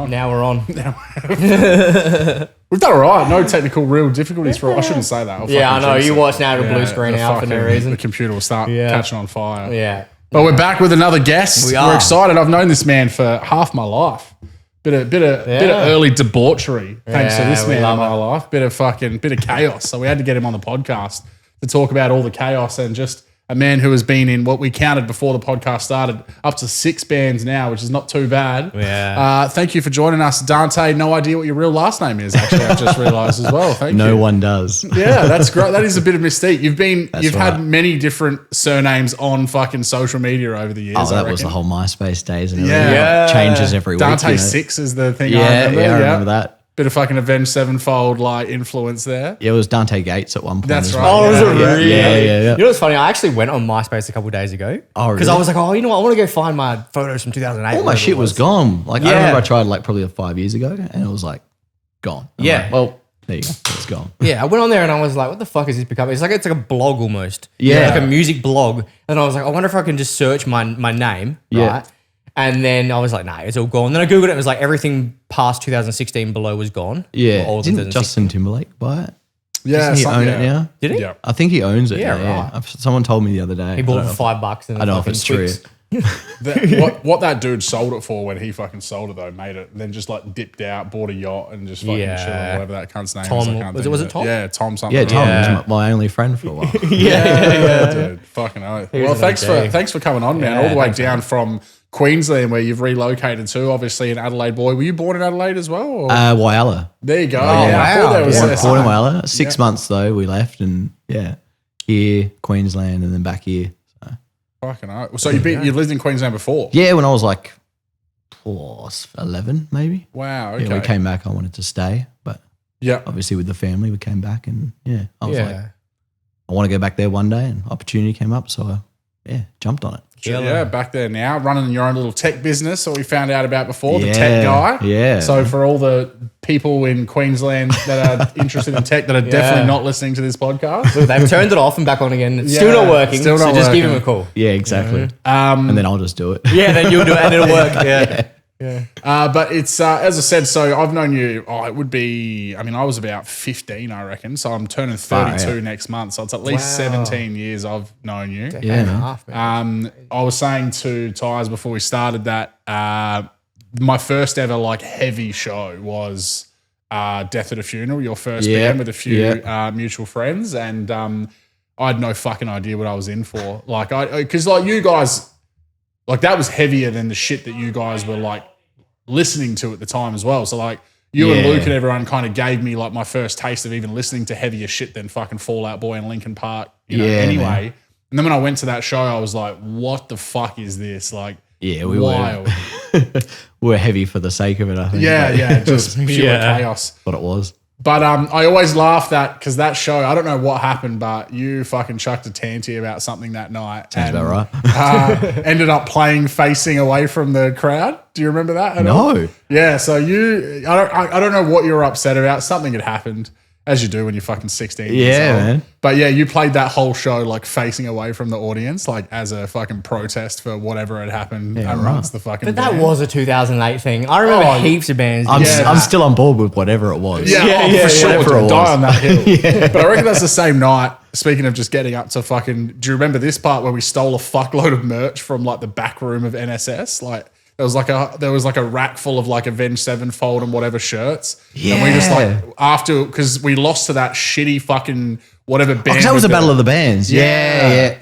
on. Now we're on. We've done all right. No technical real difficulties for. I shouldn't say that. I know. You watch now the blue screen out for no reason. The computer will start catching on fire. Yeah. But we're back with another guest. We're excited. I've known this man for half my life. Bit of early debauchery thanks to this man in my life. Bit of chaos. So we had to get him on the podcast to talk about all the chaos and just a man who has been in what we counted before the podcast started up to 6 bands now, which is not too bad. Yeah. Thank you for joining us, Dante. No idea what your real last name is. Actually, I've just realised as well. Thank you. No one does. Yeah, that's great. That is a bit of mystique. You've had many different surnames on fucking social media over the years. Oh, that was the whole MySpace days and everything. Yeah. Changes every week. Dante 6 is the thing. I remember that. Bit of fucking Avenged Sevenfold like influence there. Yeah, it was Dante Gates at one point. That's as right. well. Oh, was it really? Yeah. You know what's funny? I actually went on MySpace a couple of days ago. Oh, really? Because I was like, you know what? I want to go find my photos from 2008. All my shit was gone. Like, I remember I tried like probably 5 years ago and it was like gone. I'm like, well, there you go. It's gone. Yeah, I went on there and I was like, what the fuck is this becoming? It's like a blog almost. Yeah. Like a music blog. And I was like, I wonder if I can just search my name, right? And then I was like, nah, it's all gone. Then I Googled it and it was like everything past 2016 below was gone. Yeah. Or Didn't Justin Timberlake buy it? Yeah, Doesn't he own it now? Did he? Yeah. I think he owns it. Yeah, now, right. Someone told me the other day. He bought it for $5 and I don't know if it's true. What that dude sold it for when he fucking sold it though, made it, then just like dipped out, bought a yacht and just fucking chilling, whatever that cunt's name Tom, is. I can't was think it of Tom? Yeah, Tom something. Yeah, Tom Yeah. was my only friend for a while. Yeah, dude. Fucking oath. Well, an thanks for coming on, man. All the way down from Queensland where you've relocated to, obviously an Adelaide boy. Were you born in Adelaide as well? Or? Whyalla. There you go. Oh, I thought wow. there was Born in Whyalla. 6 months though, we left and here, Queensland and then back here. Fucking oath. So you lived in Queensland before? Yeah, when I was like 11 maybe. Wow, okay. Yeah, we came back. I wanted to stay, but Yeah. obviously with the family, we came back and I was like, I want to go back there one day and opportunity came up. So jumped on it. Yeah, back there now, running your own little tech business that we found out about before, the tech guy. Yeah. So for all the people in Queensland that are interested in tech that are definitely not listening to this podcast. Look, they've turned it off and back on again. It's still not working. Still not just give working. him a call. Yeah, exactly. And then I'll just do it. Yeah, then you'll do it and it'll work. Yeah. But it's, as I said, so I've known you, it would be, I was about 15, I reckon. So I'm turning 32 next month. So it's at least 17 years I've known you. Yeah, man. Half, man. I was saying to Tyres before we started that my first ever like heavy show was Death at a Funeral, your first band with a few mutual friends. And I had no fucking idea what I was in for. Like, because like you guys, like that was heavier than the shit that you guys were like listening to at the time as well. So like you and Luke and everyone kind of gave me like my first taste of even listening to heavier shit than fucking Fall Out Boy and Linkin Park, anyway. Man. And then when I went to that show, I was like, what the fuck is this? Like, Yeah, we wild. were heavy for the sake of it, I think. Just pure chaos. What it was. But I always laugh that because that show, I don't know what happened, but you fucking chucked a tanty about something that night. Sounds about right. Ended up playing facing away from the crowd. Do you remember that at all? No. Yeah, so I don't know what you were upset about. Something had happened, as you do when you're fucking 16 years old. Man. But yeah, you played that whole show like facing away from the audience, like as a fucking protest for whatever had happened amongst the fucking But that band. was a 2008 thing. I remember heaps of bands. I'm still on board with whatever it was. For sure. whatever it Die was. on that hill. But I reckon that's the same night. Speaking of just getting up to fucking, do you remember this part where we stole a fuckload of merch from like the back room of NSS? Like there was like a rack full of like Avenged Sevenfold and whatever shirts. Yeah. And we just like after because we lost to that shitty fucking whatever band. Because that was a battle of the bands. Yeah.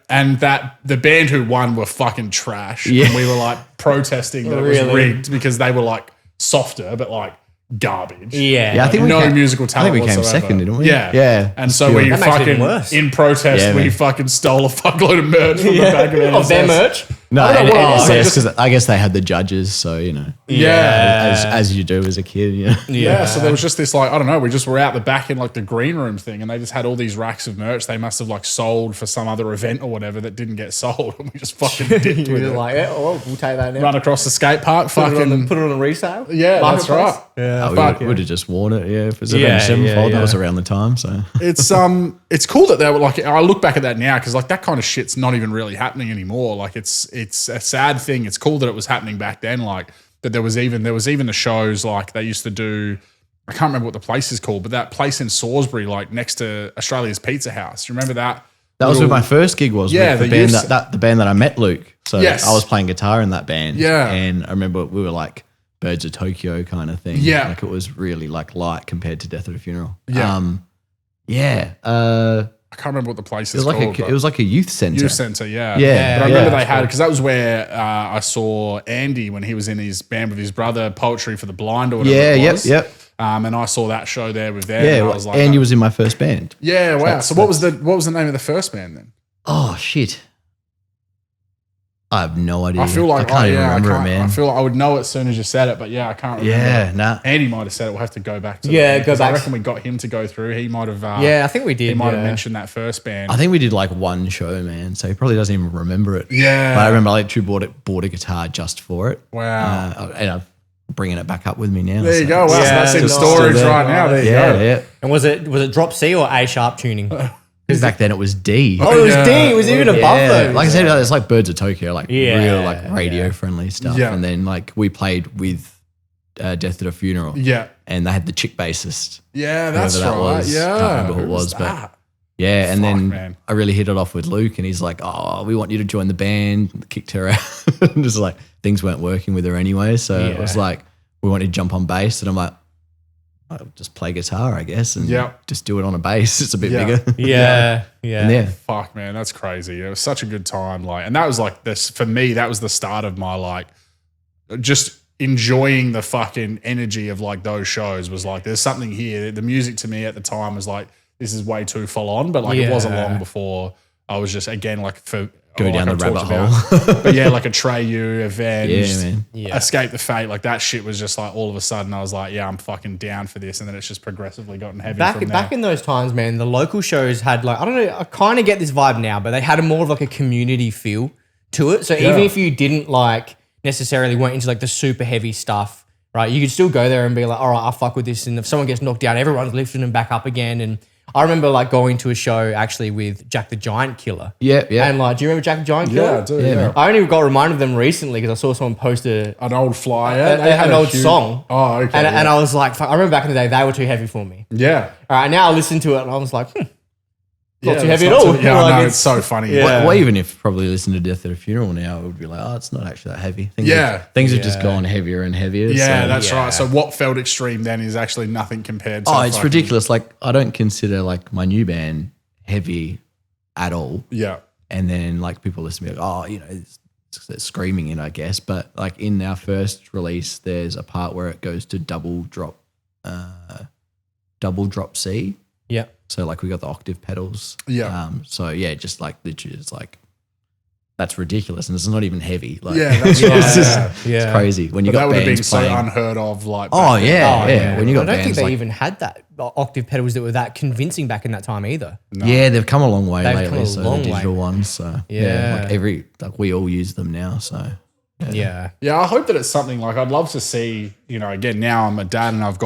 And the band who won were fucking trash. Yeah. And we were like protesting that it was rigged because they were like softer, but like garbage. Yeah. I think we no came, musical I talent think we came whatsoever. second, didn't we? Yeah. And so we That makes it even fucking, worse. in protest, we man. fucking stole a fuckload of merch from the back of NSS. Of their merch? No, I don't know what it was. because I guess they had the judges, so, as you do as a kid, Yeah, so there was just this like, I don't know, we just were out the back in like the green room thing and they just had all these racks of merch they must have like sold for some other event or whatever that didn't get sold and we just fucking dipped with You're it. like, we'll take that now. Run across the skate park, Put fucking... it on a resale. Yeah, that's right. Yeah. We would have just worn it, if it was Yeah, Avenged Sevenfold, yeah. that was around the time, so. It's cool that they were like, I look back at that now because like that kind of shit's not even really happening anymore. Like it's a sad thing. It's cool that it was happening back then. Like that there was even the shows like they used to do. I can't remember what the place is called, but that place in Salisbury, like next to Australia's Pizza House. You remember that? That was where my first gig was. Yeah, with the band that I met Luke. So Yes. I was playing guitar in that band. Yeah. And I remember we were like Birds of Tokyo kind of thing. Yeah. Like it was really like light compared to Death at a Funeral. Yeah. It I can't remember what the place was is like called. it was like a youth center. Youth Centre, yeah. Yeah, But I remember yeah. they had, because that was where I saw Andy when he was in his band with his brother, Poetry for the Blind or whatever it was. Yep. And I saw that show there with them. Yeah, and I was like, Andy was in my first band. yeah, wow. So what was the name of the first band then? Oh shit! I have no idea. I feel like I can't even remember it, man. I feel like I would know it as soon as you said it, but yeah, I can't remember. Yeah, nah. Andy might have said it. We'll have to go back to Yeah, it, go because back. I reckon we got him to go through. He might have. Yeah, I think we did. He might have yeah. mentioned that first band. I think we did like one show, man. So he probably doesn't even remember it. Yeah. But I remember I literally bought a guitar just for it. Wow. And I'm bringing it back up with me now. There you so- go. Wow, so Yeah, that's in nice. storage Still there. right now. There you Yeah, go. yeah. And was it drop C or A sharp tuning? Back then it was D. Oh, it was Yeah. D. It was even above Yeah, those. like I said, it's like Birds of Tokyo, like Yeah, real like radio friendly stuff. Yeah. And then like we played with Death at a Funeral, Yeah. and they had the chick bassist. Yeah, that's Whoever that right. was. Yeah. Can't remember who it was, but that? yeah. And Fuck, then man. I really hit it off with Luke, and he's like, "Oh, we want you to join the band." Kicked her out. Just like things weren't working with her anyway, so it was like we wanted to jump on bass, and I'm like, I'll just play guitar, I guess, and just do it on a bass. It's a bit bigger. Yeah. And yeah, Fuck, man, that's crazy. It was such a good time. Like, and that was like this for me. That was the start of my like, just enjoying the fucking energy of like those shows. Was like, there's something here. The music to me at the time was like, this is way too full on. But like, it wasn't long before I was just again like go down the I've rabbit talked hole. about. But yeah, like a Treyu, Avenged, Yeah, man. Escape the Fate. Like that shit was just like all of a sudden I was like, yeah, I'm fucking down for this. And then it's just progressively gotten heavy from there. Back in those times, man, the local shows had like, I don't know, I kind of get this vibe now, but they had a more of like a community feel to it. So even if you didn't like necessarily went into like the super heavy stuff, right, you could still go there and be like, all right, I'll fuck with this. And if someone gets knocked down, everyone's lifting them back up again. And I remember like going to a show actually with Jack the Giant Killer. Yeah. And like, do you remember Jack the Giant Killer? Yeah, I do. Yeah, Yeah, man. I only got reminded of them recently because I saw someone post an An old flyer. They had old a huge- song. Oh, okay. And I was like, fuck, I remember back in the day, they were too heavy for me. yeah. All right, now I listened to it and I was like, not too it's heavy at not all. too- yeah, Like, I know. It's so funny. Yeah. Well, even if probably listen to Death at a Funeral now, it would be like, oh, it's not actually that heavy. Things have just gone heavier and heavier. Yeah, so- that's right. So what felt extreme then is actually nothing compared to. Oh, it's fucking- ridiculous. Like I don't consider like my new band heavy at all. Yeah. And then like people listen to me like, oh, you know, it's screaming in, I guess. But like in our first release, there's a part where it goes to double drop C. Yeah. So like we got the octave pedals. Yeah. So yeah, just like literally it's like that's ridiculous, and it's not even heavy. Like, Yeah, that's right. it's, just, Yeah. it's crazy when you But that got would have been bands so playing. unheard of. Like, Oh back then. yeah. When you got I don't think bands they like even had that octave pedals that were that convincing back in that time either. yeah, they've come a long way They've lately. come a So long the digital way. ones. So Yeah. like we all use them now. So Yeah. Yeah, I hope that it's something like I'd love to see, you know, again, now I'm a dad and I have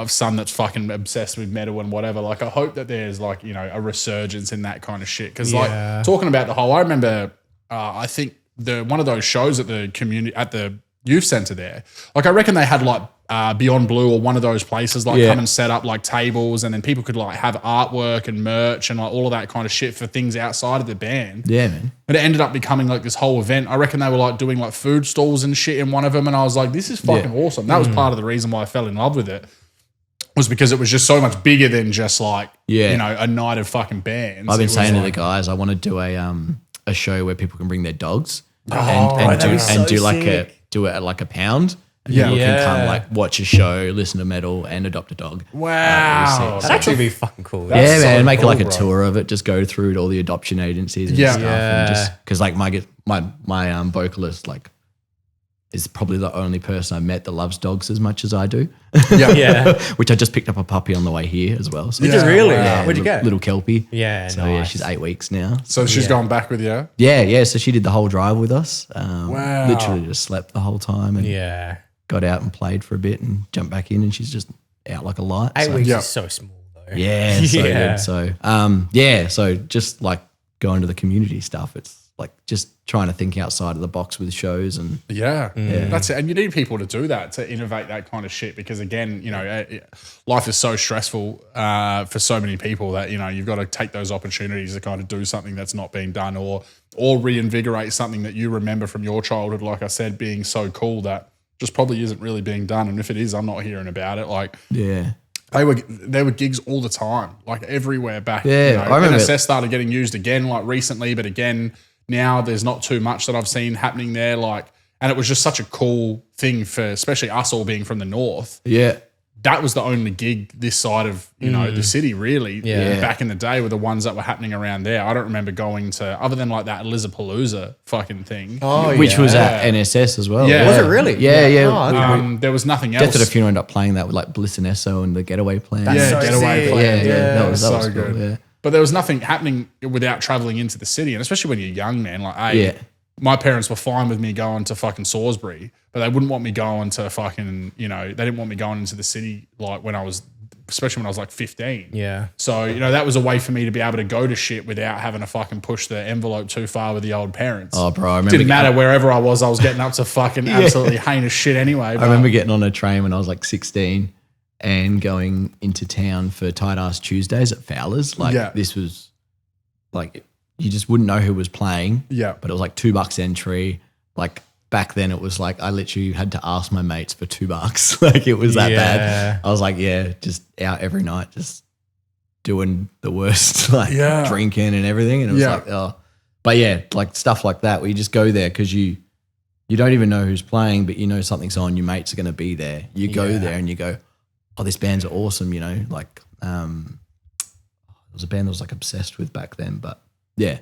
a son that's fucking obsessed with metal and whatever. Like, I hope that there's like, you know, a resurgence in that kind of shit. Cause Yeah. like talking about the whole, I remember, I think one of those shows at the community, at the youth center there, like I reckon they had like Beyond Blue or one of those places like come and set up like tables, and then people could like have artwork and merch and like all of that kind of shit for things outside of the band. yeah, man. And it ended up becoming like this whole event. I reckon they were like doing like food stalls and shit in one of them. And I was like, this is fucking awesome. That was part of the reason why I fell in love with it, was because it was just so much bigger than just like, you know, a night of fucking bands. I've been It was saying to the like- guys, I want to do a show where people can bring their dogs that'd be so do like sick. do it at like a pound. And Yeah. people can come Yeah. like watch a show, listen to metal, and adopt a dog. Wow. That'd actually be fucking cool. That's Yeah, so man, make it cool, like a bro. tour of it. Just go through all the adoption agencies and Yeah. stuff, Yeah. and just because like my vocalist like is probably the only person I met that loves dogs as much as I do. Yeah. Yeah. Which I just picked up a puppy on the way here as well. So Did you really? wow. Where'd you get? Little Kelpie. Yeah, So yeah, nice. she's 8 weeks now. So she's gone back with you. Yeah. So she did the whole drive with us. Wow. Literally just slept the whole time and Yeah. got out and played for a bit and jumped back in, and she's just out like a light. 8 so. weeks Yeah. is so small though. Yeah, so Yeah. good. So so just like going to the community stuff, like just trying to think outside of the box with shows and Yeah, that's it. And you need people to do that, to innovate that kind of shit, because again, life is so stressful for so many people that, you've got to take those opportunities to kind of do something that's not being done, or reinvigorate something that you remember from your childhood, like I said, being so cool that just probably isn't really being done. And if it is, I'm not hearing about it. Like, yeah. There were gigs all the time, like everywhere back. Yeah, I remember NSS started getting used again, like recently, but again, now there's not too much that I've seen happening there. Like, and it was just such a cool thing for, especially us all being from the north. Yeah. That was the only gig this side of, the city, really. Yeah. Back in the day were the ones that were happening around there. I don't remember going to, other than like that Lizapalooza fucking thing. Oh, Which was at NSS as well. Yeah. Was it really? Yeah. Oh, okay. There was nothing else. Death at a Funeral ended up playing that with like Bliss and Esso and the Getaway Plan. That's so Getaway sick. Plan. Yeah. That was so cool, good. yeah. But there was nothing happening without traveling into the city, and especially when you're young, man. Like, my parents were fine with me going to fucking Salisbury, but they wouldn't want me going to fucking, they didn't want me going into the city like especially when I was like 15. Yeah. So, that was a way for me to be able to go to shit without having to fucking push the envelope too far with the old parents. Oh, bro, I remember. Didn't matter wherever I was getting up to fucking absolutely heinous shit anyway. I remember getting on a train when I was like 16 and going into town for Tight Ass Tuesdays at Fowler's. Like, this was like, you just wouldn't know who was playing. Yeah. But it was like $2 entry. Like, back then it was like I literally had to ask my mates for $2. Like, it was that bad. I was like, just out every night, just doing the worst, like drinking and everything. And it was like, oh. But yeah, like stuff like that where you just go there because you don't even know who's playing, but you know something's on, your mates are going to be there. You go there and you go, oh, this band's awesome, like it was a band I was like obsessed with back then, but yeah.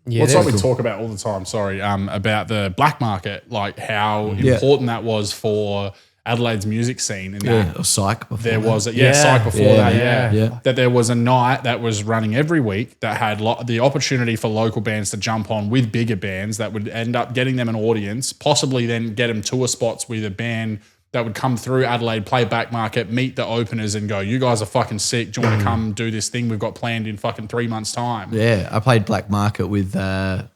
What's like we talk about all the time, about the black market, like how important that was for Adelaide's music scene. And or Psych before there that. was Psych before that. That there was a night that was running every week that had the opportunity for local bands to jump on with bigger bands that would end up getting them an audience, possibly then get them tour spots with a band that would come through Adelaide, play back market, meet the openers and go, you guys are fucking sick. Do you want to come do this thing we've got planned in fucking 3 months' time? Yeah, I played black market with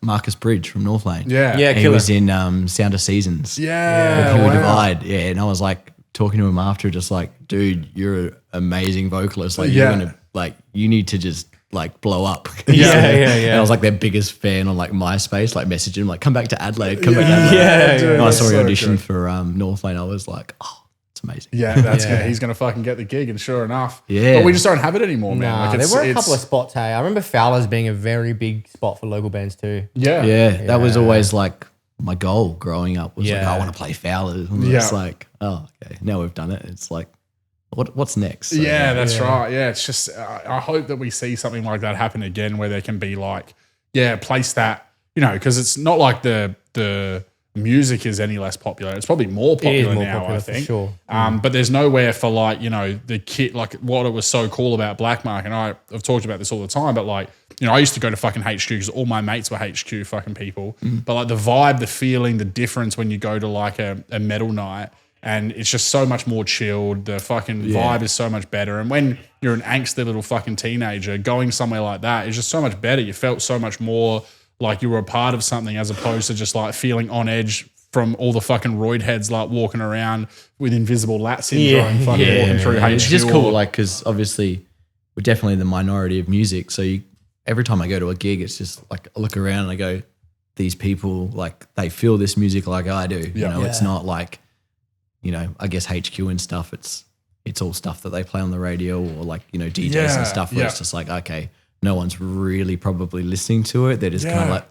Marcus Bridge from North Lane. Yeah. Yeah, and he was in Sound of Seasons. Yeah. Pure Divide. Yeah, and I was like talking to him after, just like, dude, you're an amazing vocalist. Like, you're gonna you need to just like blow up. And I was like their biggest fan on like MySpace, like messaging him like, come back to Adelaide, come back to Adelaide. Dude, and I saw so he auditioned good. for North Lane. I was like, oh, it's amazing. Yeah, that's good. He's going to fucking get the gig, and sure enough. Yeah. But we just don't have it anymore, man. Nah, Like there were a couple of spots, hey. I remember Fowler's being a very big spot for local bands too. Yeah. That was always like my goal growing up was like, Yeah. I want to play Fowlers. And it's like, oh, okay, now we've done it. It's like, what's next? So, That's right. Yeah, it's just I hope that we see something like that happen again, where there can be like, place that, because it's not like the music is any less popular. It's probably more popular now, I think. For sure. But there's nowhere for like, the kit, like what it was so cool about Black Mark. And I've talked about this all the time, but like, I used to go to fucking HQ because all my mates were HQ fucking people. But like the vibe, the feeling, the difference when you go to like a metal night, and it's just so much more chilled. The fucking vibe is so much better. And when you're an angsty little fucking teenager, going somewhere like that is just so much better. You felt so much more like you were a part of something, as opposed to just like feeling on edge from all the fucking roid heads like walking around with invisible lat syndrome walking through HQ. It's just cool, like, because obviously we're definitely the minority of music. So every time I go to a gig, it's just like I look around and I go, these people, like, they feel this music like I do. It's not like, I guess HQ and stuff, it's all stuff that they play on the radio or like, DJs and stuff where it's just like, okay, no one's really probably listening to it. They're just kind of like,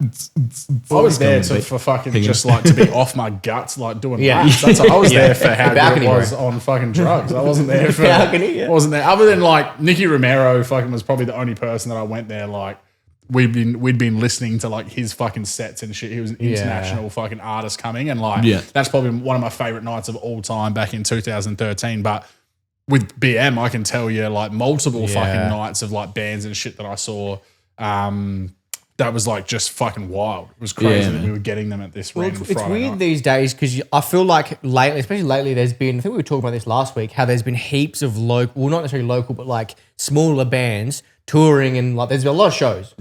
I was there for fucking just like to be off my guts, like doing laps. That's I was there for how good it was on fucking drugs. I wasn't there for wasn't there other than like Nicky Romero fucking was probably the only person that I went there like. We'd been listening to like his fucking sets and shit. He was an international fucking artist coming, and like that's probably one of my favorite nights of all time back in 2013. But with BM, I can tell you like multiple fucking nights of like bands and shit that I saw. that was like just fucking wild. It was crazy that we were getting them at this random It's Friday weird night. these days because I feel like lately, especially lately, there's been, I think we were talking about this last week, how there's been heaps of local, well, not necessarily local, but like smaller bands touring and like there's been a lot of shows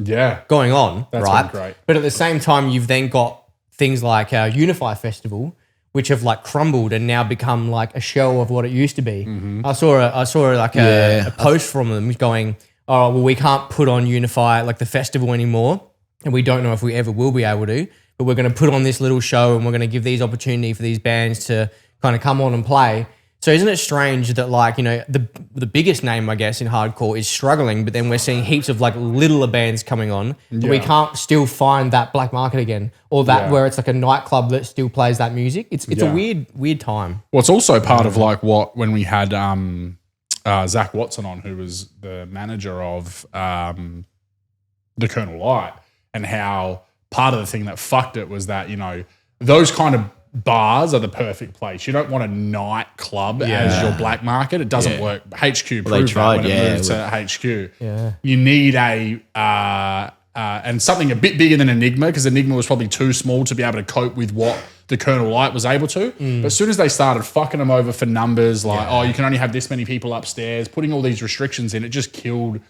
going on, That's right? been great. But at the same time, you've then got things like Unify Festival, which have like crumbled and now become like a shell of what it used to be. I saw like a post from them going, oh, well, we can't put on Unify, like the festival anymore. And we don't know if we ever will be able to, but we're going to put on this little show and we're going to give these opportunity for these bands to kind of come on and play. So isn't it strange that like, you know, the biggest name, I guess, in hardcore is struggling, but then we're seeing heaps of like littler bands coming on, but we can't still find that black market again or that where it's like a nightclub that still plays that music. It's a weird time. Well, it's also part of like when we had Zach Watson on, who was the manager of the Colonel Light, and how part of the thing that fucked it was that, you know, those kind of bars are the perfect place. You don't want a nightclub as your black market. It doesn't work. HQ proved that when it moved to HQ. Yeah. You need and something a bit bigger than Enigma, because Enigma was probably too small to be able to cope with what the Colonel Light was able to. But as soon as they started fucking them over for numbers, like, oh, you can only have this many people upstairs, putting all these restrictions in, it just killed.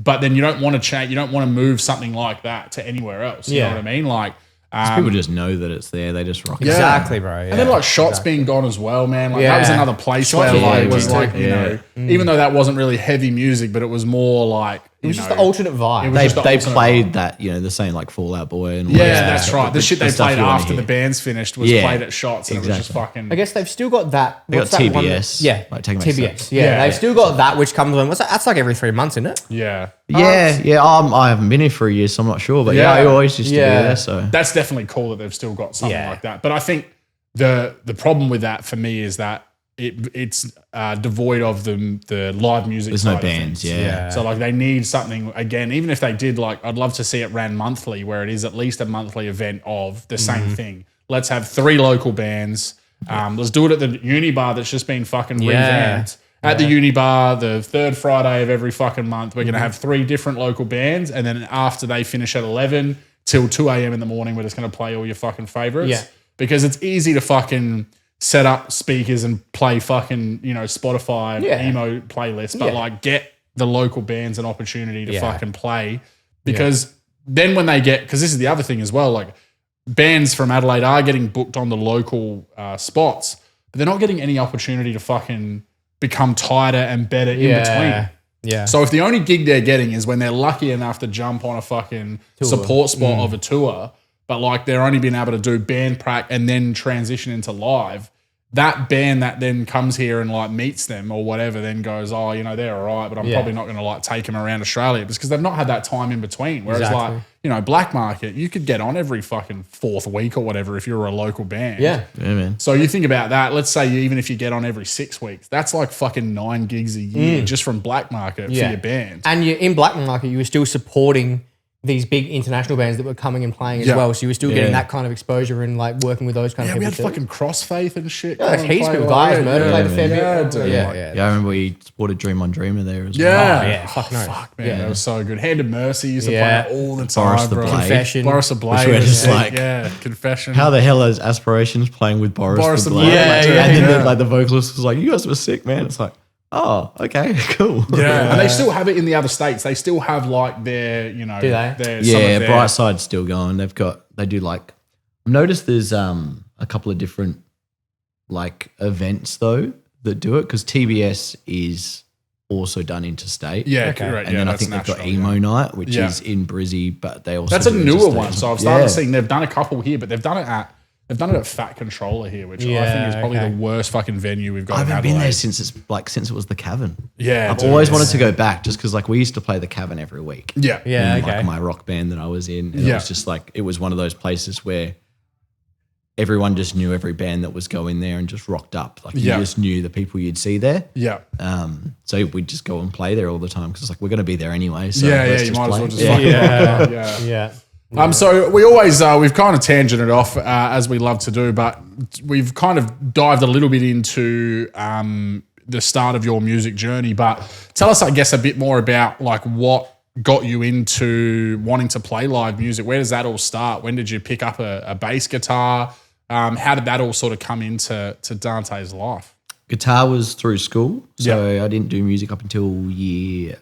But then you don't want to change, you don't want to move something like that to anywhere else. You know what I mean? Like, people just know that it's there. They just rock it. Exactly, bro. Yeah. And then like Shots being gone as well, man. Like that was another place where like was like, you know, even though that wasn't really heavy music, but it was more like, it was just the alternate vibe. They played that, you know, the same like Fall Out Boy and that's right. The shit they played after the band's finished was played at Shots, and it was just fucking. I guess they've still got that. They got TBS. Like TBS. They've still got that, which comes on. That's like every 3 months, isn't it? Yeah. I haven't been here for a year, so I'm not sure. But I always used to be there. So that's definitely cool that they've still got something like that. But I think the problem with that for me is that it's devoid of the live music. There's no bands, So like they need something again. Even if they did, like I'd love to see it ran monthly, where it is at least a monthly event of the same thing. Let's have 3 local bands. Let's do it at the uni bar that's just been fucking revamped. At the uni bar, the third Friday of every fucking month, we're going to have 3 different local bands. And then after they finish at 11 till 2 a.m. in the morning, we're just going to play all your fucking favorites. Yeah. Because it's easy to fucking set up speakers and play fucking, you know, Spotify emo playlists, but like get the local bands an opportunity to fucking play. Because then when they get, because this is the other thing as well, like bands from Adelaide are getting booked on the local spots, but they're not getting any opportunity to fucking become tighter and better in between. Yeah. So if the only gig they're getting is when they're lucky enough to jump on a fucking support spot of a tour, but like they're only being able to do band prac and then transition into live, that band that then comes here and like meets them or whatever then goes, oh, you know, they're all right, but I'm probably not going to like take them around Australia because they've not had that time in between. Whereas like, you know, Black Market, you could get on every fucking 4th week or whatever if you're a local band. Yeah, man. So you think about that. Let's say even if you get on every 6 weeks, that's like fucking 9 gigs a year just from Black Market for your band. And you in Black Market, you were still supporting these big international bands that were coming and playing as well. So you were still getting that kind of exposure and like working with those kind of people. We had fucking Crossfaith and shit. Yeah, there's heaps of people. Guys, Murder played a fair bit. Yeah, I remember we supported Dream on Dreamer there as well. Yeah. Fuck, man. That was so good. Hand of Mercy used to play that all the time, Boris the bro. Blade. Confession. Boris the Blade. Which we're just like, Confession. How the hell is Aspirations playing with Boris the Blade? And then the vocalist was like, you guys were sick, man. It's like, oh, okay, cool. Yeah, and they still have it in the other states. They still have like their, you know, do they? Their, Brightside's still going. They do like, I've noticed there's a couple of different like events though that do it because TBS is also done interstate. Yeah, correct. And then I think they've got Emo Night, which is in Brizzy, but they also that's a do newer interstate. one. So I've started seeing they've done a couple here, but they've done it at Fat Controller here, which I think is probably the worst fucking venue we've got. I haven't in been there Adelaide. since it was the Cavern. Yeah, I've always wanted to go back just because like we used to play the Cavern every week. Yeah. In, like my rock band that I was in, and it was just like it was one of those places where everyone just knew every band that was going there and just rocked up. Like you just knew the people you'd see there. Yeah. So we'd just go and play there all the time because it's like we're going to be there anyway. So you just might play. as well just fucking Yeah. So we always we've kind of tangented off as we love to do, but we've kind of dived a little bit into the start of your music journey. But tell us, I guess, a bit more about like what got you into wanting to play live music? Where does that all start? When did you pick up a bass guitar? How did that all sort of come into Dante's life? Guitar was through school, so I didn't do music up until year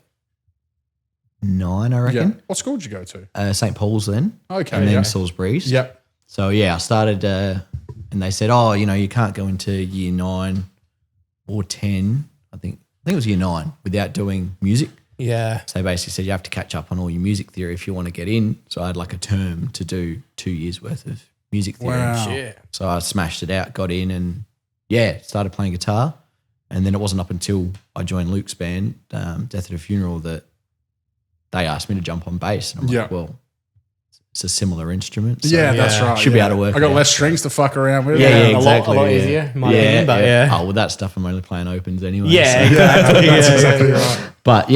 9, I reckon. Yeah. What school did you go to? St. Paul's then. Okay. And then Salisbury's. Yep. So I started, and they said, "Oh, you can't go into year 9 or 10. I think it was year 9 without doing music." Yeah. So they basically said you have to catch up on all your music theory if you want to get in. So I had like a term to do 2 years worth of music theory. Wow. Shit. So I smashed it out, got in, and started playing guitar. And then it wasn't up until I joined Luke's band, Death at a Funeral, that they asked me to jump on bass. And I'm like, well, it's a similar instrument. So that's right. Should be able to work. I got less strings to fuck around with. Yeah, exactly. A lot easier, in my opinion, but Oh, with that stuff, I'm only playing opens anyway. Yeah, so. exactly. That's exactly right. But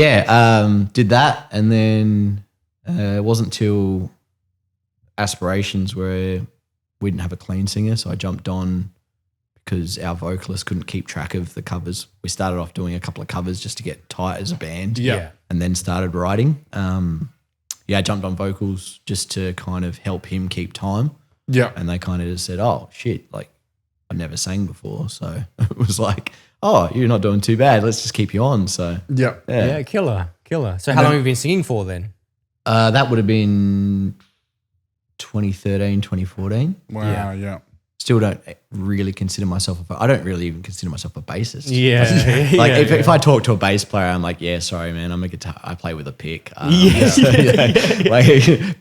did that, and then it wasn't till Aspirations where we didn't have a clean singer, so I jumped on because our vocalist couldn't keep track of the covers. We started off doing a couple of covers just to get tight as a band, and then started writing. I jumped on vocals just to kind of help him keep time. Yeah, and they kind of just said, "Oh shit, like I've never sang before," so it was like, "Oh, you're not doing too bad. Let's just keep you on." So yeah, killer. So how long have you been singing for then? That would have been 2013, 2014. Wow, yeah. Still don't really consider myself I don't really even consider myself a bassist. Yeah. Like if I talk to a bass player, I'm like, yeah, sorry, man, I'm a guitar. I play with a pick. Like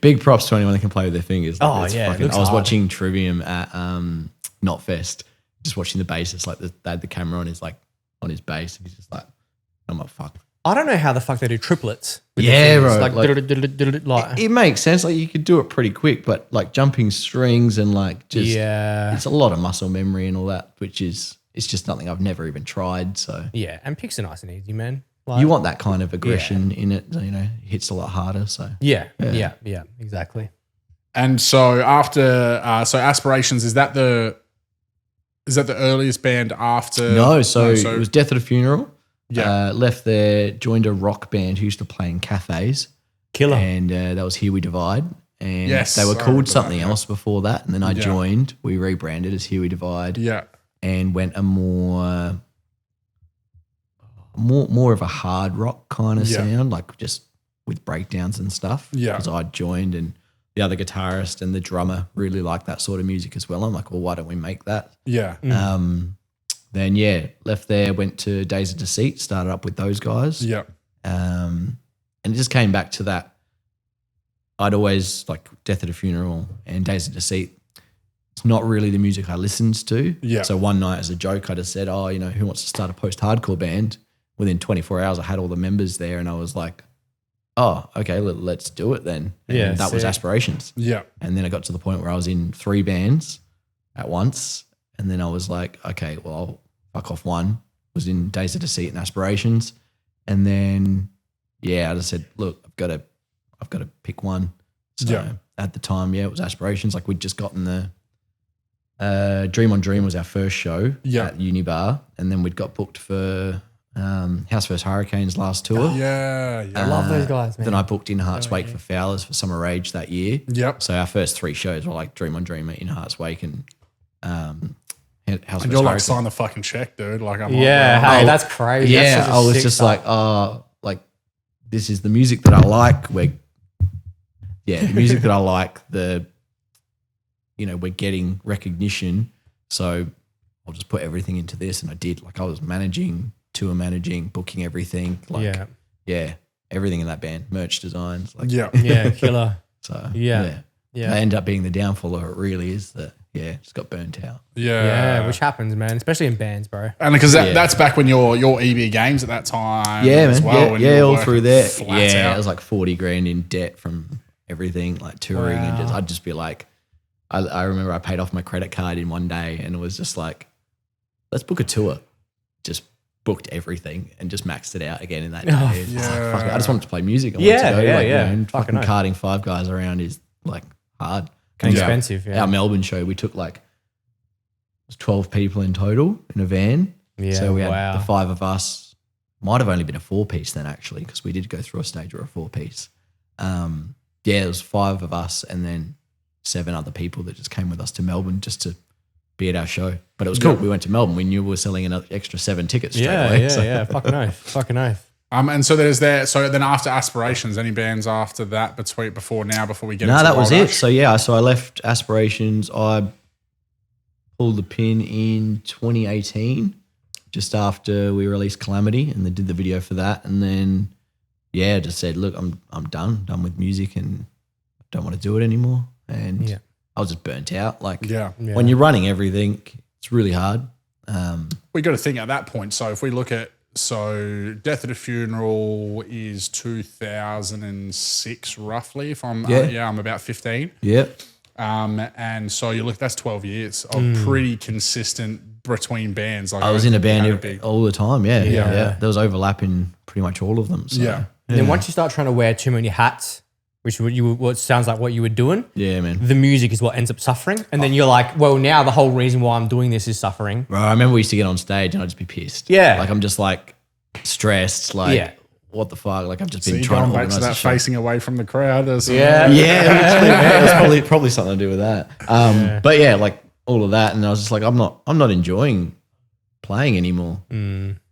big props to anyone that can play with their fingers. Like, I was watching Trivium at Knotfest, just watching the bassist. Like they had the camera on his bass, and he's just like, I'm like, fuck. I don't know how the fuck they do triplets. With Bro. Like, it makes sense. Like you could do it pretty quick, but like jumping strings and like just it's a lot of muscle memory and all that, it's just something I've never even tried. So and picks are nice and easy, man. Like, you want that kind of aggression in it, it hits a lot harder. So yeah, exactly. And so after Aspirations, is that the earliest band after? No, so it was Death at a Funeral. Yeah. Left there, joined a rock band who used to play in cafes. Killer. And that was Here We Divide. And Yes, they were I called remember something that, else before that. And then I joined. We rebranded as Here We Divide. Yeah. And went a more of a hard rock kind of sound, like just with breakdowns and stuff. Yeah. Because I joined, and the other guitarist and the drummer really liked that sort of music as well. I'm like, well, why don't we make that? Yeah. Then left there, went to Days of Deceit, started up with those guys. Yeah. And it just came back to that. I'd always like Death at a Funeral and Days of Deceit. It's not really the music I listened to. Yeah. So one night as a joke, I just said, "Oh, who wants to start a post-hardcore band?" Within 24 hours, I had all the members there, and I was like, "Oh, okay, let's do it then." And that was Aspirations. Yeah. And then I got to the point where I was in 3 bands at once, and then I was like, "Okay, well, I'll fuck off one." Was in Days of Deceit and Aspirations, and then I just said, "Look, I've got to pick one." So at the time, it was Aspirations. Like we'd just gotten the Dream on Dream was our first show at Unibar, and then we'd got booked for House vs Hurricanes last tour. Yeah. I love those guys, man. Then I booked In Heart's Wake for Fowlers for Summer Rage that year. Yep. So our first 3 shows were like Dream on Dream, In Heart's Wake, and House And vs you're like, Hurricanes. sign the fucking check, dude. Like, I'm hey, that's crazy. Yeah, That's such a I was sick just start. like, this is the music that I like. The music that I like. We're getting recognition, so I'll just put everything into this. And I did. Like, I was tour managing, booking everything. Like, everything in that band, merch designs. Like, killer. So Yeah. They end up being the downfall of it. Really is that. Yeah, just got burnt out. Yeah, which happens, man, especially in bands, bro. And because that's back when your EB Games at that time. Yeah, as man. well, when you were all working through there. flat out. It was like 40 grand in debt from everything, like touring, and I'd just be like, I remember I paid off my credit card in one day, and it was just like, let's book a tour. Just booked everything and just maxed it out again in that day. It's like, fuck it, I just wanted to play music. I wanted to go. Fucking carting 5 guys around is like hard. Expensive. Our Melbourne show, we took like 12 people in total in a van. Yeah, so we had the 5 of us, might have only been a 4-piece then actually, because we did go through a stage or a 4-piece. It was 5 of us and then 7 other people that just came with us to Melbourne just to be at our show. But it was cool. We went to Melbourne. We knew we were selling an extra 7 tickets straight away. Yeah. Fucking oath. And so there's there. So then after Aspirations, any bands after that before we get into that was Wild it. Ash? So I left Aspirations. I pulled the pin in 2018, just after we released Calamity, and then did the video for that. And then, just said, look, I'm done with music and don't want to do it anymore. And I was just burnt out. Like when you're running everything, it's really hard. We got to think at that point. So if we look at Death at a Funeral is 2006 roughly. If I'm I'm about 15. Yeah. And so you look, that's 12 years of pretty consistent between bands. Like I was in a band all the time. Yeah. There was overlap in pretty much all of them. So. Yeah. And then once you start trying to wear too many hats, which what sounds like what you were doing. Yeah, man. The music is what ends up suffering. And then you're like, well, now the whole reason why I'm doing this is suffering. Bro, I remember we used to get on stage and I'd just be pissed. Yeah. Like I'm just like stressed. Like what the fuck? Like I've just been trying to organize back to that facing away from the crowd. Yeah, it was probably something to do with that. But like all of that. And I was just like, I'm not enjoying playing anymore.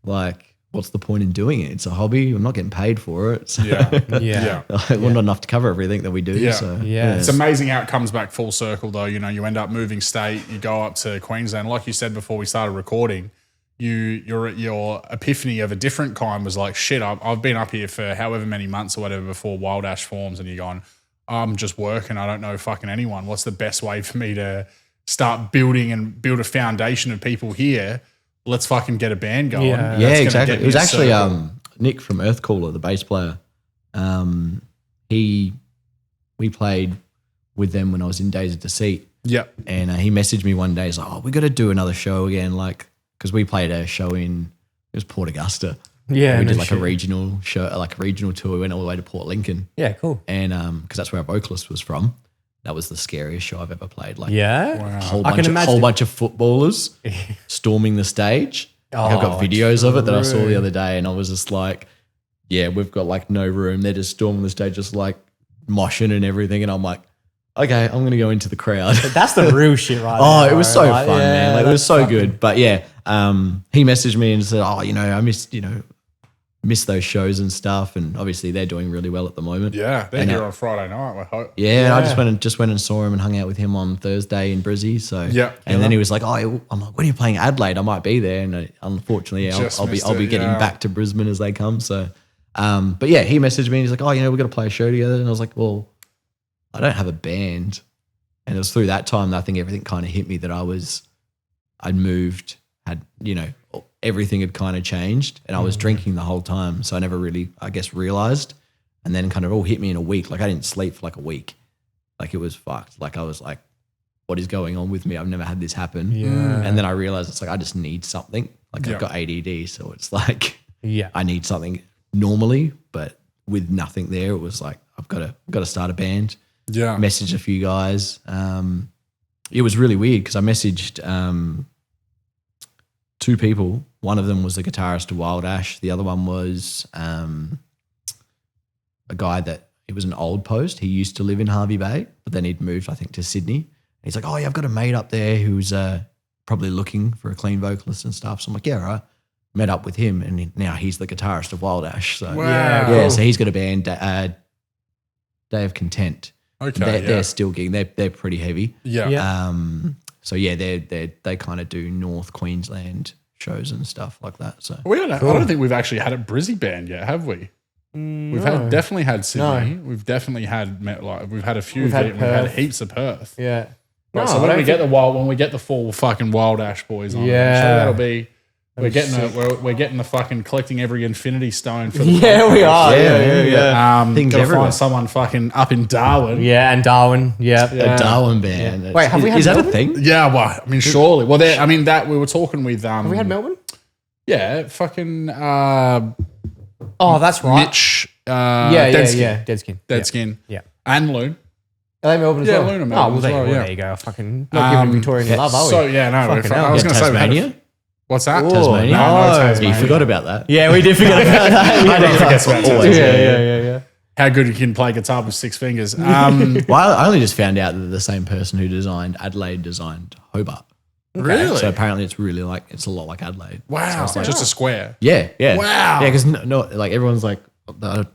Like, what's the point in doing it? It's a hobby. I'm not getting paid for it. So we're not enough to cover everything that we do. Yeah. So It's amazing how it comes back full circle though. You know, you end up moving state, you go up to Queensland. Like you said before we started recording, your epiphany of a different kind was like, shit, I've been up here for however many months or whatever before Wild Ash forms, and you're going, I'm just working. I don't know fucking anyone. What's the best way for me to start build a foundation of people here? Let's fucking get a band going. Yeah, exactly. It was actually Nick from Earthcaller, the bass player. We played with them when I was in Days of Deceit. Yep. And he messaged me one day. He's like, "Oh, we got to do another show again." Like, because we played a show it was Port Augusta. Yeah, we did like a regional show, like a regional tour. We went all the way to Port Lincoln. Yeah, cool. And because that's where our vocalist was from. That was the scariest show I've ever played. Like, wow. whole bunch of footballers storming the stage. Like, I've got videos of it that I saw the other day, and I was just like, we've got like no room. They're just storming the stage, just like moshing and everything. And I'm like, okay, I'm going to go into the crowd. That's the real shit right there. It was so fun, man. Like, it was so good. But he messaged me and said, I missed those shows and stuff, and obviously they're doing really well at the moment. Yeah, they're here on Friday night. I hope. Yeah, I just went and saw him and hung out with him on Thursday in Brizzy. So then he was like, I'm like, when are you playing Adelaide? I might be there, and unfortunately, I'll be getting back to Brisbane as they come. So, but he messaged me and he's like, we've got to play a show together, and I was like, well, I don't have a band, and it was through that time that I think everything kind of hit me that I'd moved, everything had kind of changed, and I was drinking the whole time. So I never really, I guess, realized, and then kind of all hit me in a week. Like I didn't sleep for like a week. Like it was fucked. Like I was like, what is going on with me? I've never had this happen. Yeah. And then I realized it's like, I just need something. Like I've got ADD. So it's like, I need something normally, but with nothing there, it was like, I've got to start a band. Yeah. Messaged a few guys. It was really weird because I messaged 2 people. One of them was the guitarist of Wild Ash. The other one was a guy that, he was an old post. He used to live in Hervey Bay, but then he'd moved, I think, to Sydney. And he's like, I've got a mate up there who's probably looking for a clean vocalist and stuff. So I'm like, yeah, right. Met up with him, and now he's the guitarist of Wild Ash. So cool. So he's got a band, Day of Content. Okay, they're still gigging. They're pretty heavy. Yeah. So they kind of do North Queensland shows and stuff like that. So I don't think we've actually had a Brizzy band yet, have we? We've definitely had Sydney. No. We've definitely had we've had a few. We've had we've had heaps of Perth. Yeah. Right, so when we get the full fucking Wild Ash boys on, I'm sure that'll be. We're getting the fucking collecting every infinity stone for the we are. Yeah. Things gotta everywhere. find someone fucking up in Darwin. Yeah, and Darwin. Yeah. A Darwin band. Wait, have we had is that a Melbourne? thing? Yeah, well, I mean, surely. Well, that we were talking with. Have we had Melbourne? Yeah, fucking. Oh, that's right. Mitch. Dead Skin. Dead Skin. Yeah. And Loon. Are they Melbourne as Yeah, well? Loon are Melbourne as well, yeah. there you go. Fucking not giving Victorian love, are we? So yeah, no. Fucking hell. I was going to say we had Tasmania. What's that? Tasmania. No, Oh, Tasmania. You forgot about that. Yeah, we did forget about that. I never forget about Always. Tasmania. Yeah. How good you can play guitar with 6 fingers. Well, I only just found out that the same person who designed Adelaide designed Hobart. Really? So apparently it's really like, it's a lot like Adelaide. Wow. Just a square. Yeah. Wow. Yeah, because like everyone's like,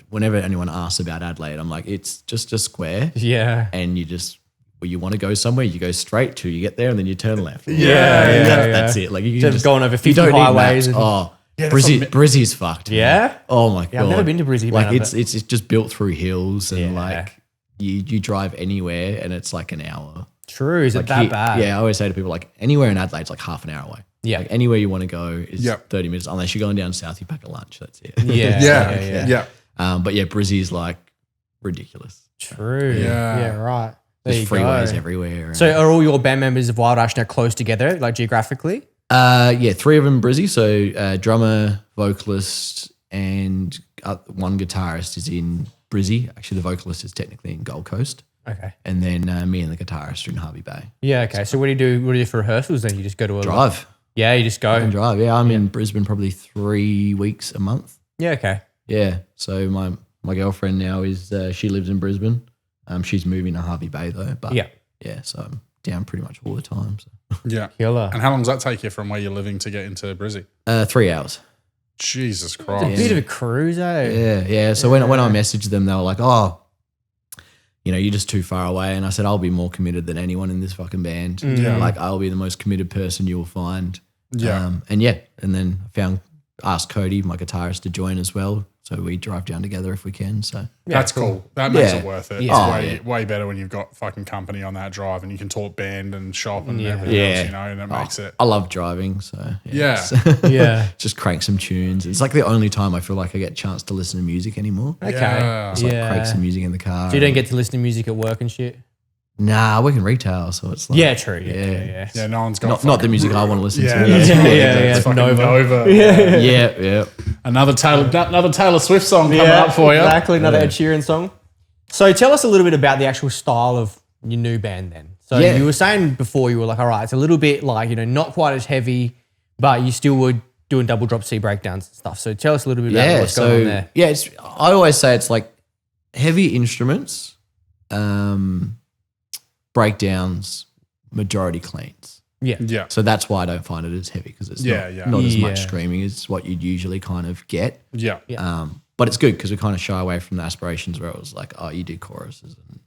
whenever anyone asks about Adelaide, I'm like, it's just a square. Yeah. And you want to go somewhere, you go straight till you get there and then you turn left. Yeah. That's it. Like you can Just going over you 50 don't need highways. maps. Yeah, Brizzy's fucked. man. Yeah? Oh my god. I've never been to Brizzy, Like man, it's just built through hills and Yeah. like you drive anywhere and it's like an hour. True. Is it that bad? Yeah, I always say to people like anywhere in Adelaide's like half an hour away. Yeah. Like anywhere you want to go is Yep. 30 minutes unless you're going down south. You pack a lunch. That's it. Yeah. But yeah, Brizzy's like ridiculous. True. Yeah. Yeah, right. There There's you freeways go. everywhere. So are all your band members of Wild Ash now close together, like geographically? Yeah, 3 of them Brizzy. So drummer, vocalist, and one guitarist is in Brizzy. Actually, the vocalist is technically in Gold Coast. Okay. And then me and the guitarist are in Harvey Bay. Yeah, okay. So what do you do? What do you do for rehearsals then? You just go to a Drive. Yeah, you just go. And drive. Yeah, I'm in Brisbane probably 3 weeks a month. Yeah, okay. Yeah. So my girlfriend now is she lives in Brisbane. She's moving to Harvey Bay though. But yeah, so I'm down pretty much all the time. So Yeah. Killer. And how long does that take you from where you're living to get into Brizzy? 3 hours. Jesus It's a Christ. bit of a cruise, eh? Yeah. So when I messaged them, they were like, "Oh, you're just too far away." And I said, "I'll be more committed than anyone in this fucking band. Yeah. Like I'll be the most committed person you will find." Yeah. And then asked Cody, my guitarist, to join as well. So we drive down together if we can. So That's cool. That makes Yeah. it worth it. Yeah. It's way better when you've got fucking company on that drive and you can talk band and shop and Yeah. everything Yeah. else, and it makes it. I love driving. So Yeah. Yeah. just crank some tunes. It's like the only time I feel like I get a chance to listen to music anymore. Okay. Yeah. Just like crank some music in the car. So you don't get to listen to music at work and shit? Nah, I work in retail, so it's like Yeah, true. Yeah. Yeah, no one's got not the music I want to listen Yeah, to. that's right. Yeah. Fucking Nova. yeah. Another Taylor Swift song coming up for you. Exactly, another Ed Sheeran song. So tell us a little bit about the actual style of your new band then. So Yeah. you were saying before, you were like, all right, it's a little bit like, not quite as heavy, but you still were doing double drop C breakdowns and stuff. So tell us a little bit about what's going on there. Yeah, I always say it's like heavy instruments, breakdowns, majority cleans. Yeah. So that's why I don't find it as heavy because it's not as Yeah. much screaming as what you'd usually kind of get. Yeah. But it's good because we kind of shy away from the aspirations where it was like, oh, you do choruses and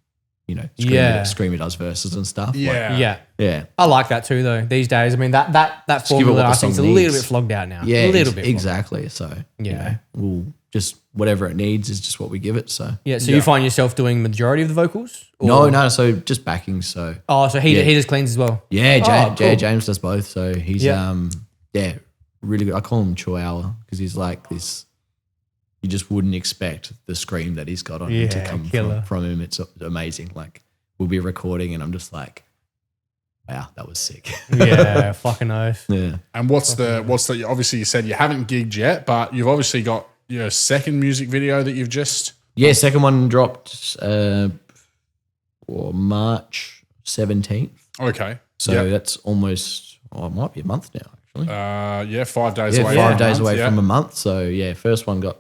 Screamer does verses and stuff. Yeah. Yeah. Yeah. I like that too, though. These days, I mean, that give it formula what the I think is a song little needs. bit flogged out now. Yeah. a little bit. Flogged. Exactly. So, Yeah. we'll just, whatever it needs is just what we give it. So, Yeah. So you find yourself doing majority of the vocals? no. So just backing. So, Oh, so he just cleans as well. yeah. cool. James does both. So he's, Yeah. really good. I call him Chihuahua because he's like this. You just wouldn't expect the scream that he's got on him to Yeah, come killer. from him. It's amazing. Like, we'll be recording and I'm just like, wow, that was sick. Yeah. Fucking oath. Yeah. And what's the obviously you said you haven't gigged yet, but you've obviously got your second music video that you've just Yeah, second one dropped March 17th. okay. So that's almost, it might be a month now, actually. 5 days Yeah, away. 5 from days a month, away from a month. So, yeah, first one got,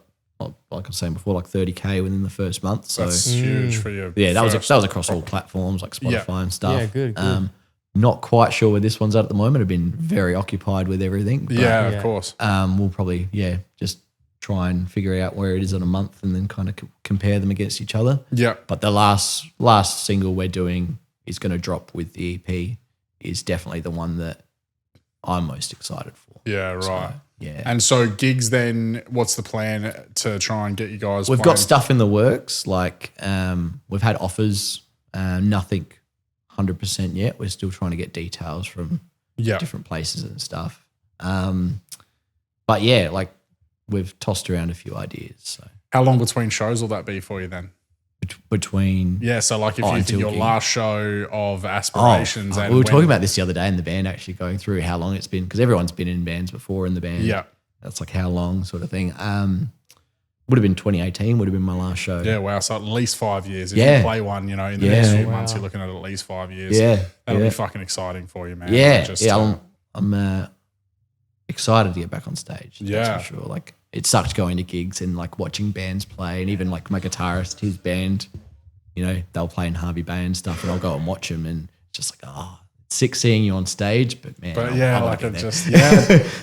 like I was saying before, like 30K within the first month. So, That's huge for you. yeah, that was across all platforms like Spotify and stuff. Yeah, good. Not quite sure where this one's at the moment. I've been very occupied with everything. But, Yeah, of course. we'll probably, just try and figure out where it is in a month and then kind of compare them against each other. Yeah. But the last single we're doing is going to drop with the EP is definitely the one that I'm most excited for. Yeah, right. So, yeah. And so gigs then, what's the plan to try and get you guys We've playing? got stuff in the works. Like we've had offers, nothing 100% yet. We're still trying to get details from different places and stuff. But yeah, like we've tossed around a few ideas. So How long between shows will that be for you then? between Yeah, so like if you think until your gig. last show of Aspirations and we were when- talking about this the other day in the band, actually going through how long it's been because everyone's been in bands before in the band. Yeah. That's like how long sort of thing. Would have been 2018, would have been my last show. Yeah, wow. So at least 5 years. If Yeah. you play one, in the Yeah. next few months, you're looking at least 5 years. Yeah. That'll yeah. be fucking exciting for you, man. Yeah. Just, I'm excited to get back on stage. Yeah. That's for sure. Like it sucked going to gigs and like watching bands play, and even like my guitarist, his band, you know, they'll play in Harvey Bay and stuff, and I'll go and watch them, and it's just like, it's sick seeing you on stage, but man, I like it there. just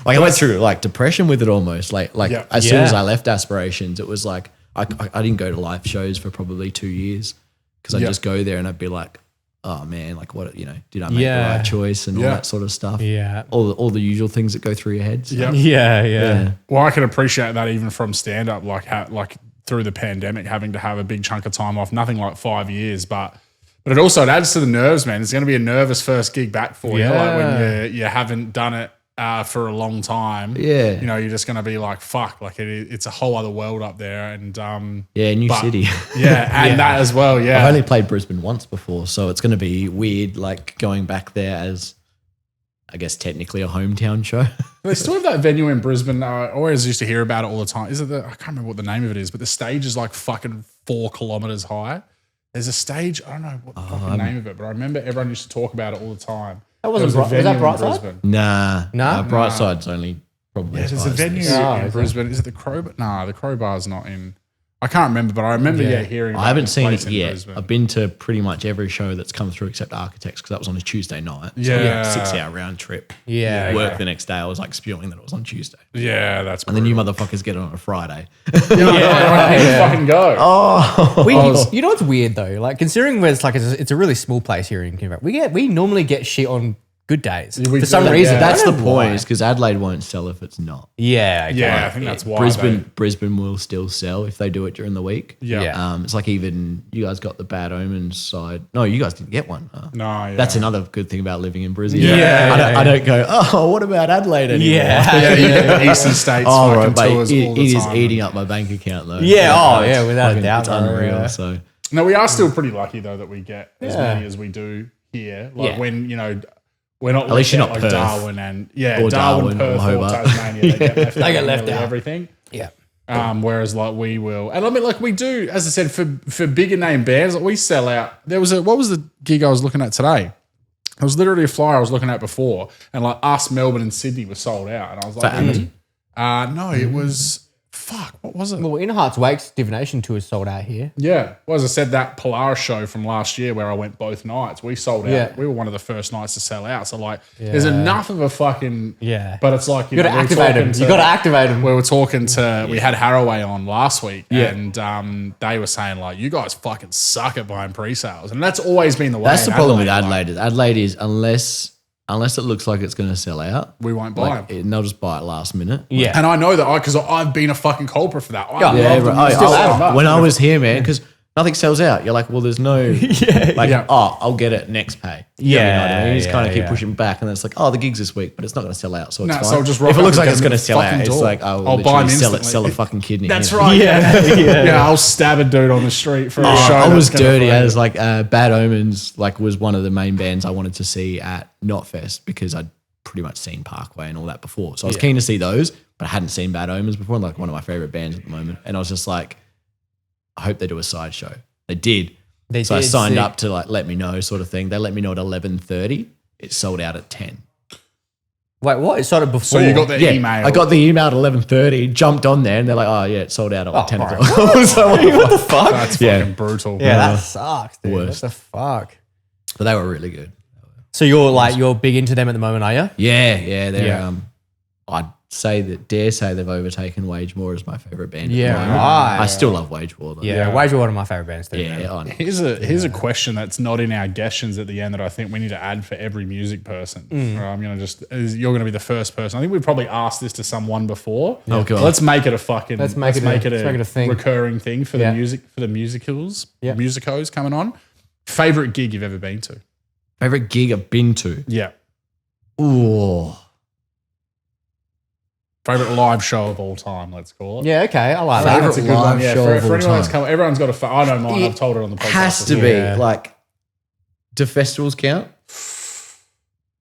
like I went through like depression with it almost. Like as soon as I left Aspirations, it was like I didn't go to live shows for probably 2 years because I'd just go there and I'd be like, oh man, like what, you know, did I make the right choice and all that sort of stuff? Yeah. All the usual things that go through your head. So. Yeah. Well, I can appreciate that even from stand up, like through the pandemic, having to have a big chunk of time off, nothing like 5 years, but it also adds to the nerves, man. It's going to be a nervous first gig back for you, like when you haven't done it for a long time. Yeah, you know, you're just going to be like, fuck, like it's a whole other world up there, and new city. That as well. Yeah, I've only played Brisbane once before, so it's going to be weird, like going back there as, I guess, technically a hometown show. They still have that venue in Brisbane. I always used to hear about it all the time. Is it I can't remember what the name of it is, but the stage is like fucking 4 kilometers high. There's a stage, I don't know what the fucking name of it, but I remember everyone used to talk about it all the time. That wasn't was that Brightside? Nah. Brightside's only probably. Yeah, there's a venue in Brisbane. Is it the Crowbar? Nah, the Crowbar's not in. I can't remember, but I remember hearing. I haven't seen it yet. Brisbane. I've been to pretty much every show that's come through except Architects because that was on a Tuesday night. So Yeah. 6-hour round trip. Yeah. Work the next day. I was like spewing that it was on Tuesday. Yeah, that's. And then you motherfuckers get it on a Friday. Fucking go. You know what's weird though? Like considering where it's a really small place here in Canberra. We normally get shit on good days we for some do, reason. yeah. That's the I don't know point, why. is because Adelaide won't sell if it's not. Yeah. Okay. Yeah, I think that's why. Brisbane will still sell if they do it during the week. Yeah. It's like even you guys got the Bad Omens side. No, you guys didn't get one. No, yeah. That's another good thing about living in Brisbane. Yeah. I don't go, what about Adelaide anymore? Yeah. You get the Eastern States fucking tours all the it time. is eating up my bank account though. Yeah. Without a doubt. It's unreal. So No, we are still pretty lucky though that we get as many as we do here. Like when, you know, we're not at least you're not like Perth. Darwin and Or Darwin, Darwin, Perth, or or Hobart. Tasmania. They get left They get out left nearly out. everything. Yeah. Whereas like we will, and I mean like we do, as I said, for bigger name bands, like we sell out. What was the gig I was looking at today? It was literally a flyer I was looking at before, and like us, Melbourne and Sydney were sold out, and I was like, no, it was what was it? Well, In Heart's Wake's divination tour is sold out here. Yeah. Well, as I said, that Polaris show from last year where I went both nights, we sold out. Yeah. We were one of the first nights to sell out. So, like, there's enough of a fucking... Yeah. But it's like, You got to activate them. You got to activate them. We were talking to... We had Haraway on last week, and they were saying, like, you guys fucking suck at buying pre-sales. And that's always been the way. that's the in problem with Adelaide. Adelaide is unless it looks like it's going to sell out, We won't buy them. and they'll just buy it last minute. Yeah. And I know that because I've been a fucking culprit for that. I love Yeah, them. bro. Still so much. When I was here, man, because nothing sells out. You're like, well, there's no, I'll get it next pay. You know what I mean? You just kind of keep pushing back, and then it's like, the gig's this week, but it's not going to sell out, so it's No, fine. so I'll just rock if it up looks and like it's get going to them sell fucking out, it's door. like, I'll I'll buy them literally instantly. sell a fucking kidney. That's you know? right. Yeah. I'll stab a dude on the street for a show. I was that's gonna dirty play. as like Bad Omens was one of the main bands I wanted to see at Knotfest because I'd pretty much seen Parkway and all that before. So I was keen to see those, but I hadn't seen Bad Omens before, like one of my favorite bands at the moment. And I was just like, I hope they do a sideshow. They did. So I signed up to like let me know sort of thing. They let me know at 11:30. It sold out at 10. Wait, what? It started before. So you got the email. I got the email at 11:30, jumped on there, and they're like, it sold out at like 10 o'clock. So what the fuck? That's fucking brutal. Yeah, that sucks, dude. Worst. What the fuck? But they were really good. So you're big into them at the moment, are you? Yeah, they're Yeah. I'd dare say they've overtaken Wage War as my favorite band. Yeah, at the moment. right. I still love Wage War though. Yeah, Wage War, one of my favorite bands too. Yeah, man. I know. Here's a question that's not in our questions at the end that I think we need to add for every music person. I'm gonna you're gonna be the first person. I think we've probably asked this to someone before. Oh, God. Let's make it a fucking. Let's make it a thing. Recurring thing for Yeah. the music for the musicals. Yeah. Musicos coming on. Favorite gig you've ever been to? Favorite gig I've been to. Yeah. Ooh. Favorite live show of all time. Let's call it. Yeah, okay, I like Favorite that. That's a good one. live Yeah, show for of all anyone that's time. come, everyone's got I know mine. I've told it on the podcast. Has to as be well. like. Do festivals count?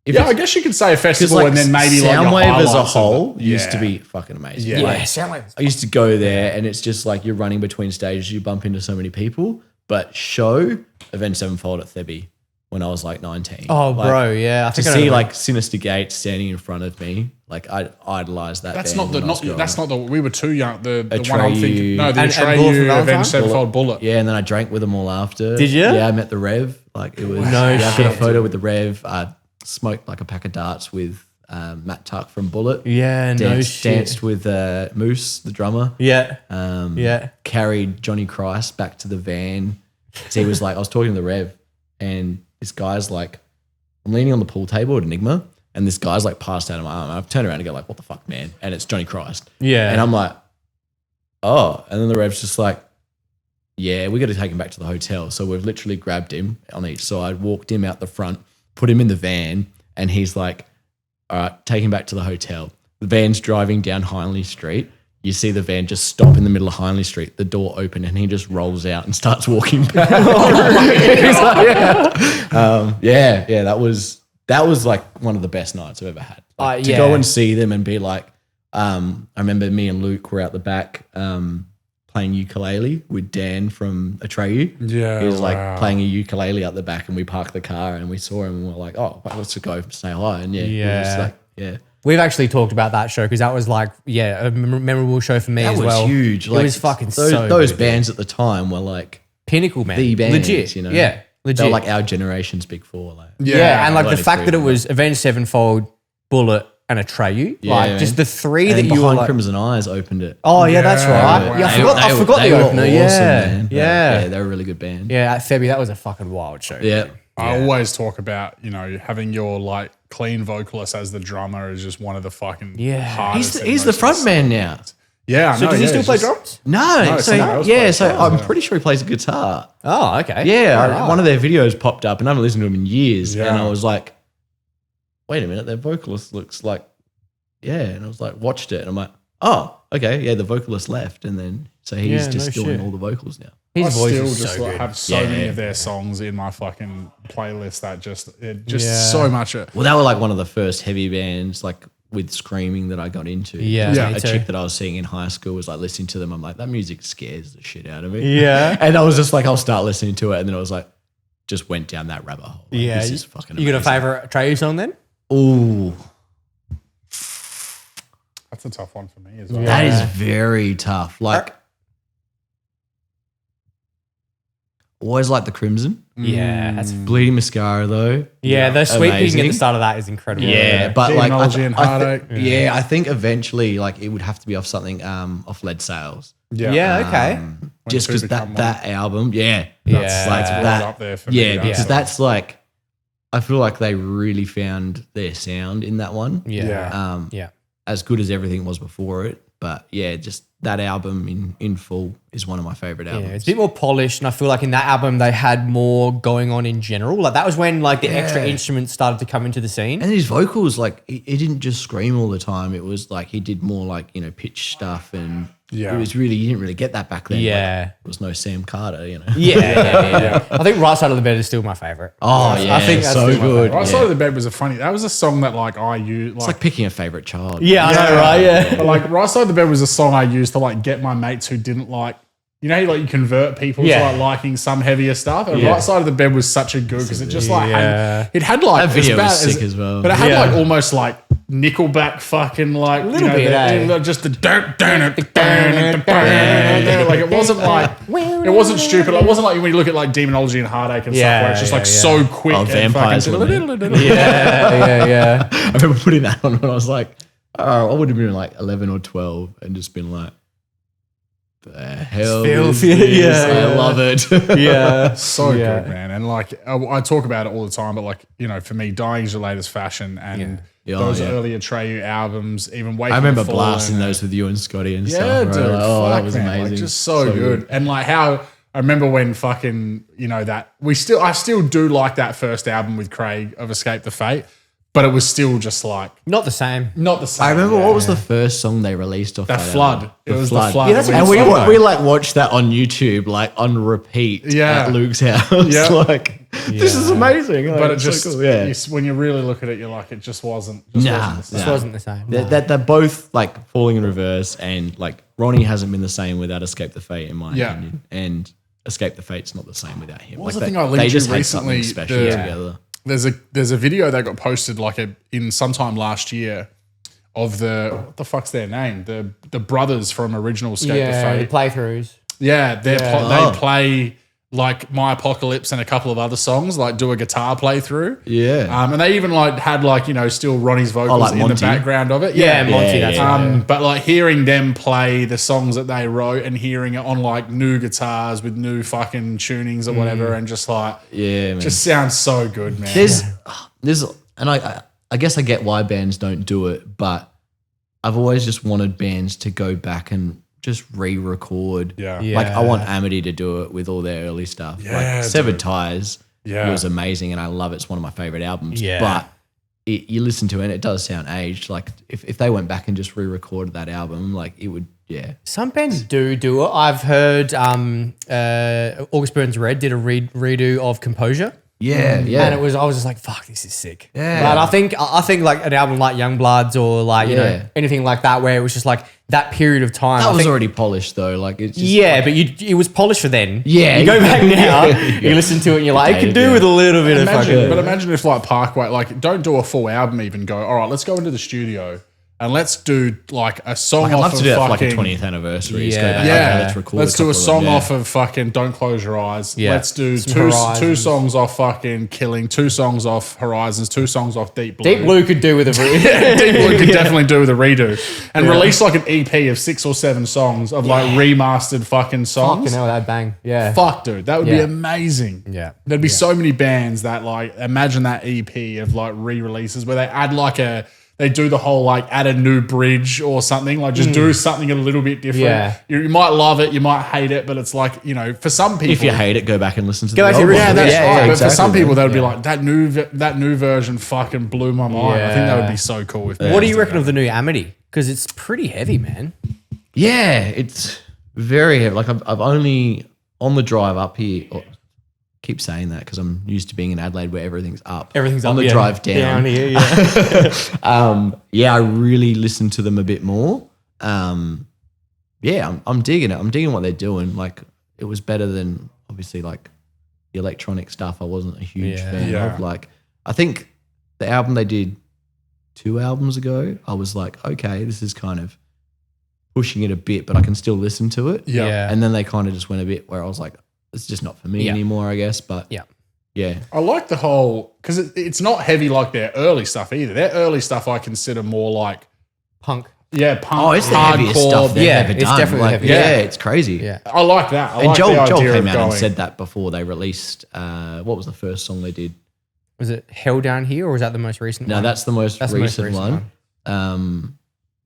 Yeah, I guess you could say a festival and then maybe like your Soundwave as a highlights of whole it. used to Yeah. be fucking amazing. Yeah. Like, Soundwave. I used to go there and it's just like you're running between stages, you bump into so many people. But show Avenged Sevenfold at Thebby when I was like 19. Oh, Like, bro, yeah. I to think I know see the- like Sinister Gates standing in front of me, like I idolized that. That's band not the when I was growing that's up. not the. We were too young. The one I'm Atreyu. thinking. No, the And Bullet for Atreyu Valentine? Avenged Sevenfold Bullet. Yeah, and then I drank with them all after. Did you? Yeah, I met the Rev. Like it was. No I got a shit. photo with the Rev. I smoked like a pack of darts with Matt Tuck from Bullet. Yeah, no shit. Danced with Moose, the drummer. Yeah. Yeah. Carried Johnny Christ back to the van. So he was like, I was talking to the Rev, and this guy's like, I'm leaning on the pool table at Enigma, and this guy's like passed out of my arm. And I've turned around and go like, what the fuck, man? And it's Johnny Christ. Yeah. And I'm like, oh. And then the Rev's just like, yeah, we got to take him back to the hotel. So we've literally grabbed him on each side, walked him out the front, put him in the van, and he's like, all right, take him back to the hotel. The van's driving down Hindley Street. You see the van just stop in the middle of Hindley Street, the door open, and he just rolls out and starts walking back. He's like, yeah, that was like one of the best nights I've ever had. Like, to go and see them and be like, I remember me and Luke were out the back playing ukulele with Dan from Atreyu. Yeah, he was like playing a ukulele out the back, and we parked the car and we saw him and we were like, oh, well, let's go say hi. And we were just like, yeah. We've actually talked about that show because that was like, a memorable show for me as well. That was huge. It was fucking those good. bands at the time were like Pinnacle, man. the bands, legit. you know. Yeah, legit. They were like our generation's big four. Like, yeah, and like the Only fact three that it of was Avenged Sevenfold, Bullet, and Atreyu, Yeah, like man. just the three and that then you were Behind like, Crimson Eyes opened it. oh yeah, that's right. wow. Yeah, I forgot They the were opener. awesome, Yeah, man. yeah, They're a really good band. yeah. At Febby, that was a fucking wild show. Yeah. I always talk about, having your like clean vocalist as the drummer is just one of the fucking hardest. He's the front man now. Yeah, I So know, does he still it's play just- drums? No, someone else so plays drums, I'm yeah. pretty sure he plays a guitar. Oh, okay. Yeah, Alright. one of their videos popped up, and I haven't listened to him in years. Yeah. And I was like, wait a minute, their vocalist looks like, and I was like, watched it, and I'm like, oh, okay, yeah, the vocalist left, and then so he's Yeah, just no doing shit. all the vocals now. His I voice still is just so like, good. have so many Yeah. of their songs in my fucking playlist that just Yeah. so much. Well, they were like one of the first heavy bands, like with screaming, that I got into. Yeah, Yeah. me A too. chick that I was seeing in high school was like listening to them. I'm like, that music scares the shit out of me. Yeah. And I was just like, I'll start listening to it, and then I was like, just went down that rabbit hole. Like, Yeah. this is fucking. You got a amazing. favorite Atreyu song then? Ooh, That's a tough one for me as well. that is very tough. Like, always like the Crimson. Yeah, that's Bleeding Mascara though. yeah. The sweet picking at amazing. the start of that is incredible. Yeah, but like Demonology and Heartache. I think eventually like it would have to be off something off Lead Sails. yeah. Okay. Just because two become that album, Yeah. That's like right up there for me. yeah, that because song. that's like, I feel like they really found their sound in that one. Yeah. Um, as good as everything was before it, but yeah, just that album in full is one of my favorite albums. Yeah, it's a bit more polished, and I feel like in that album they had more going on in general. Like that was when like the extra instruments started to come into the scene. And his vocals, like he didn't just scream all the time. It was like he did more like pitch stuff, and Yeah. it was really, you didn't really get that back then. Yeah. Like, there was no Sam Carter, Yeah. I think Right Side of the Bed is still my favorite. Oh yeah, I think that's so still my good. Right Yeah. Side of the Bed was that was a song that like I used It's like picking a favorite child. Yeah, I know, right? Yeah. But like Right Side of the Bed was a song I used to like get my mates who didn't like, you convert people to Yeah. like liking some heavier stuff. And Yeah. Right Side of the Bed was such a good because it just like Yeah. it had like That video as was bad sick as well. but it had Yeah. like almost like Nickelback fucking like Little bit, eh? just the like it wasn't like it wasn't stupid. It wasn't like when you look at like Demonology and Heartache and stuff Yeah, where it's just like yeah, yeah. so quick. Oh, and Vampires fucking- one, Yeah. I remember putting that on when I was like, I would have been like 11 or 12 and just been like, the hell is Filthy. this? Yeah. I love it. Yeah. So Yeah. good, man. And like I talk about it all the time, but like, for me, Dying is your latest fashion and Yeah. those Oh, yeah. early Atreyu albums, even Waking I remember the Fallen blasting and- those with you and Scotty and Yeah, stuff. dude. Right? Like, oh, that fuck, was man, like, amazing. just so good. And like how I remember when fucking, that I still do like that first album with Craig of Escape the Fate, but it was still just like Not the same. not the same. I remember yeah. what was the first song they released off That that Flood. album? It was the Flood. Yeah, that's And what we like watched that on YouTube, like on repeat Yeah. at Luke's house. Yeah. Like, this is amazing. Like, but it it's so just cool. Yeah. when you really look at it, you're like, it just wasn't. Nah, Wasn't the nah. This wasn't the same. They're both like falling in reverse, and like Ronnie hasn't been the same without Escape the Fate, in my Yeah. opinion. And Escape the Fate's not the same without him. What was Like, the thing I linked they you just had recently? something special together. There's a video that got posted in sometime last year of what the fuck's their name? The brothers from original Escape the Yeah, the Fate. playthroughs. Yeah, they play like My Apocalypse and a couple of other songs, like do a guitar playthrough. Yeah. And they even like had like, still Ronnie's vocals like in the Monty. background of it. Yeah, Monty, that's right. But like hearing them play the songs that they wrote and hearing it on like new guitars with new fucking tunings or whatever, and just like, Man. just sounds so good, man. There's, and I guess I get why bands don't do it, but I've always just wanted bands to go back and just re-record. Yeah. Like I want Amity to do it with all their early stuff. Yeah, like Severed dude. Ties was amazing, and I love it. It's one of my favorite albums. Yeah. But you listen to it and it does sound aged. Like if they went back and just re-recorded that album, like it would, Some bands do it. I've heard August Burns Red did a redo of Composure. Yeah. And I was just like, fuck, this is sick. Yeah. But I think like an album like Youngbloods or like, you know, anything like that where it was just like that period of time. That I was think, already polished though. Like it's just, but it was polished for then. Yeah. You go back now, you listen to it and you're like, it could do with a little bit of fucking. But imagine if like Parkway, like don't do a full album, even go, all right, let's go into the studio and let's do like a song I'd off love of to do that for like a fucking 20th anniversary. Just go Yeah. back, Yeah, okay, let's record. let's do a couple song of them, off of fucking Don't Close Your Eyes. Yeah. Let's do Some two Horizons. songs off fucking Killing, 2 songs off Horizons, 2 songs off Deep Blue. Deep Blue could do with a Deep Blue could definitely do with a redo and release like an EP of 6 or 7 songs of like remastered fucking songs. Fucking hell, that bang. Yeah. Fuck, dude, that would be amazing. Yeah. There'd be so many bands that like imagine that EP of like re-releases where they add like they do the whole like add a new bridge or something, like just do something a little bit different. Yeah. You might love it, you might hate it, but it's like, for some people. If you hate it, go back and listen to Go the back to old the one. yeah, original. that's Yeah, right. yeah, But for some exactly, people, man. they would be like, that new version fucking blew my mind. I think that would be so cool. With What do you reckon of the new Amity? Because it's pretty heavy, man. Yeah, it's very heavy. Like I've only on the drive up here. Keep saying that because I'm used to being in Adelaide where everything's up. Everything's on up, the drive down. here, yeah. I really listen to them a bit more. I'm digging it. I'm digging what they're doing. Like it was better than obviously like the electronic stuff. I wasn't a huge fan of. Like I think the album they did 2 albums ago, I was like, okay, this is kind of pushing it a bit, but I can still listen to it. Yeah. And then they kind of just went a bit where I was like, it's just not for me anymore, I guess. But yeah. I like the whole, because it's not heavy like their early stuff either. Their early stuff I consider more like, Punk. punk, Oh, it's the heaviest stuff they've Yeah, ever it's done. definitely Like, heavy. yeah, it's crazy. Yeah. I like that. I And like Joel the idea came of out going, and said that before they released, what was the first song they did? Was it Hell Down Here or was that the most recent No, one? that's the most recent one.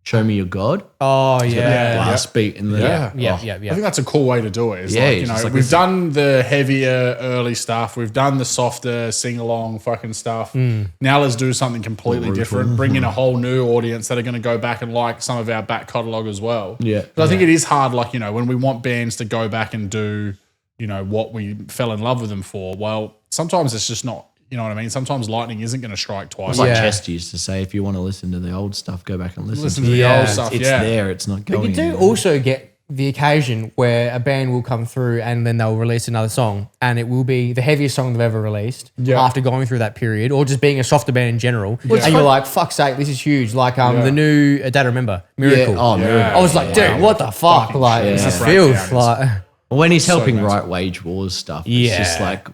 Show Me Your God. Oh, yeah. Last beat in the... Yeah. Yeah, I think that's a cool way to do it. It's Yeah, like, it's just like we've this- done the heavier early stuff. We've done the softer sing-along fucking stuff. Now let's do something completely different. Bring in a whole new audience that are going to go back and like some of our back catalogue as well. Yeah. But I think it is hard, like, when we want bands to go back and do, what we fell in love with them for. Well, sometimes it's just not, you know what I mean? Sometimes lightning isn't going to strike twice. It's like Yeah. Chest used to say, if you want to listen to the old stuff, go back and Listen to to it. the Yeah. old stuff. It's yeah. there. It's not But going you do anywhere. also get the occasion where a band will come through and then they'll release another song and it will be the heaviest song they've ever released after going through that period or just being a softer band in general. And you're like, fuck's sake, this is huge. Like the new Dad Remember, Miracle. Yeah. Oh, Miracle. I was like, dude, what the fuck? Like, this is breakdown filth. is- Like, When he's helping mental. write Wage Wars stuff, it's just Yeah. like,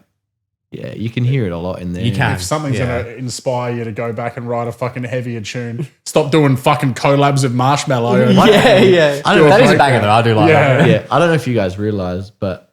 you can hear it a lot in there. You can. If something's going to inspire you to go back and write a fucking heavier tune, stop doing fucking collabs with Marshmallow. and- yeah. I don't know That if is you- a banger though. I do like that. Yeah, I don't know if you guys realize, but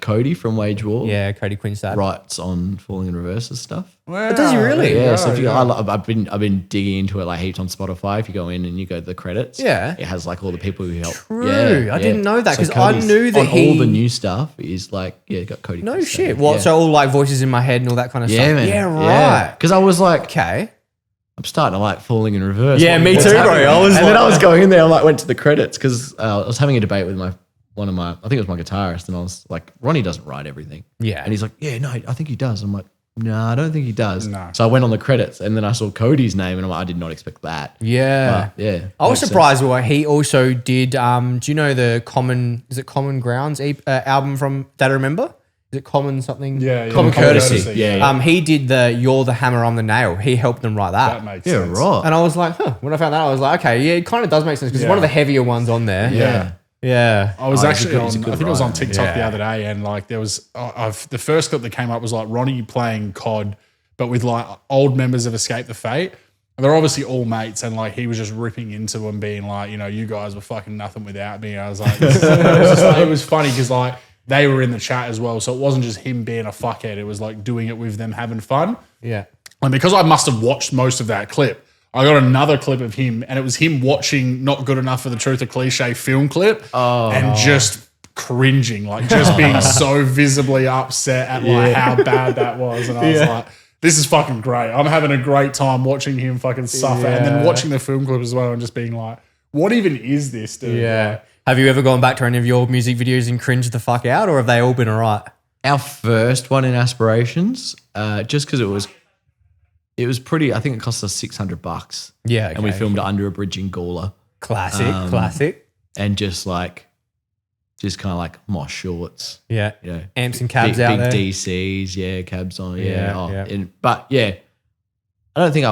Cody from Wage War Yeah, Cody Quinstad. writes on Falling in Reverse's stuff. But does he really? Yeah, so if you, I've been digging into it like heaps on Spotify. If you go in and you go to the credits, Yeah. it has like all the people who help. True. I didn't know that, 'cause I Cody's- knew that on he- all the new stuff is like got Cody. No Quinstad. shit. What? Yeah. So all like voices in my head and all that kind of Yeah, stuff. man. Yeah, right. Because I was like, Okay. I'm starting to like Falling in Reverse. Yeah, me What's too, bro. happening? I was and then like- I was going in there. I like went to the credits because I was having a debate with one of my, I think it was my guitarist, and I was like, Ronnie doesn't write everything. Yeah. And he's like, yeah, no, I think he does. I'm like, No, I don't think he does. No. So I went on the credits and then I saw Cody's name and I'm like, I did not expect that. Yeah. But, yeah. I was makes surprised what he also did. Do you know the Common Grounds album from That I Remember? Is it Common something? Yeah, Common Courtesy. Yeah. He did the You're the Hammer, I'm the Nail. He helped them write that. That makes sense. sense. Yeah, right. And I was like, when I found that, I was like, okay, yeah, it kind of does make sense because it's one of the heavier ones on there. Yeah. Yeah. I was actually he's a on, good I think it was on writer. TikTok the other day, and like there was, the first clip that came up was like Ronnie playing COD, but with like old members of Escape the Fate. And they're obviously all mates, and like he was just ripping into them, being like, you know, you guys were fucking nothing without me. I was like, it was funny because like they were in the chat as well, so it wasn't just him being a fuckhead. It was like doing it with them, having fun. Yeah. And because I must have watched most of that clip, I got another clip of him, and it was him watching Not Good Enough for the Truth, a cliche film clip, and just cringing, like just being so visibly upset at like how bad that was. And I was like, this is fucking great. I'm having a great time watching him fucking suffer, and then watching the film clip as well and just being like, what even is this, dude? Yeah. Like, Have you ever gone back to any of your music videos and cringed the fuck out, or have they all been all right? Our first one in Aspirations, just because it was pretty, I think it cost us $600. Yeah. And we filmed it under a bridge in Gawler. Classic. And just kind of like mosh shorts. Yeah. You know, Amps and cabs big out there. DCs, cabs on, Yeah. But I don't think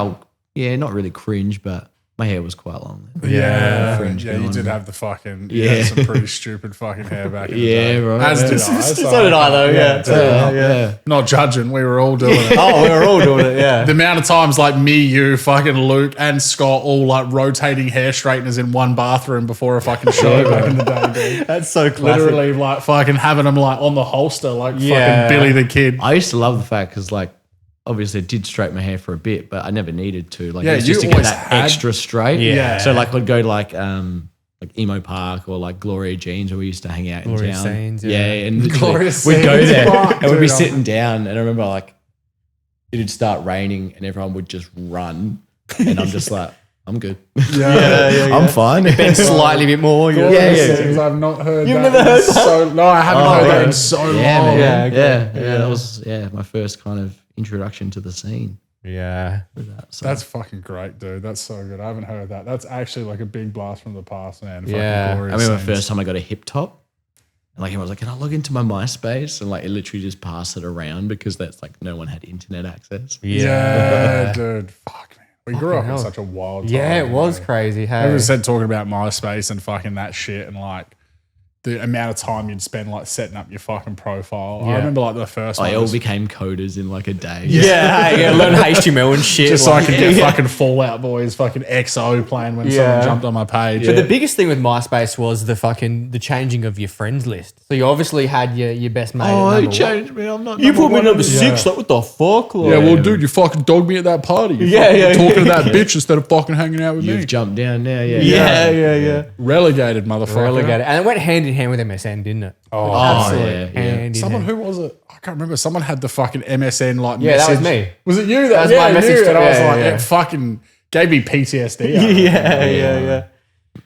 not really cringe, but my hair was quite long. yeah, Fringe you going did on. have the fucking, you had some pretty stupid fucking hair back in the day. right. As did I. So did I though, yeah. Not judging, we were all doing it. Oh, we were all doing it, yeah. The amount of times like me, you, fucking Luke and Scott all like rotating hair straighteners in one bathroom before a fucking show back in the day, dude. That's so classic. Literally like fucking having them like on the holster like Yeah. fucking Billy the Kid. I used to love the fact because like obviously I did straighten my hair for a bit, but I never needed to. Like Yeah, it was you just to get always that had- extra straight. Yeah. So like I'd go to like Emo Park or like Gloria Jeans where we used to hang out in Gloria town. Scenes, yeah. yeah. And Gloria we'd go Scenes, there fuck, and we'd be dude, sitting down and I remember like it'd start raining and everyone would just run and I'm just like, I'm good. I'm fine. Been slightly bit more. Things I've not heard. You've that never heard in so, no, I haven't heard that in so long. man. Yeah, okay. Yeah. That was my first kind of introduction to the scene. Yeah. With that. So. That's fucking great, dude. That's so good. I haven't heard that. That's actually like a big blast from the past, man. Yeah. Fucking I glorious remember the scenes. first time I got a hip top. And like everyone was like, can I log into my MySpace? And like it literally just passed it around because that's like no one had internet access. Yeah, dude. Fuck, man. We grew up hell. in such a wild time. Yeah, it was man. crazy. Hey. Everyone said talking about MySpace and fucking that shit and like the amount of time you'd spend like setting up your fucking profile. I Yeah. remember like the first one. I all was became coders in like a day. Yeah, learn HTML and shit. just so I could get yeah. fucking Fallout Boys fucking XO playing when Yeah. someone jumped on my page. But the biggest thing with MySpace was the changing of your friends list. So you obviously had your best mate. Oh, at you number changed me. I'm not. one. You put me one. number 6. Like, what the fuck? Like, Yeah, well, dude, you fucking dogged me at that party. You Yeah, fucking yeah, talking yeah. to that bitch instead of fucking hanging out with You've me. jumped down now. Yeah. Relegated, motherfucker. Relegated. And it went hand in hand with MSN, didn't it? Oh, Absolute yeah. hand in Someone, hand. who was it? I can't remember. Someone had the fucking MSN like Yeah, that was message. me. Was it you? That was my message you. to- And I was yeah, like, yeah. it fucking gave me PTSD. Yeah.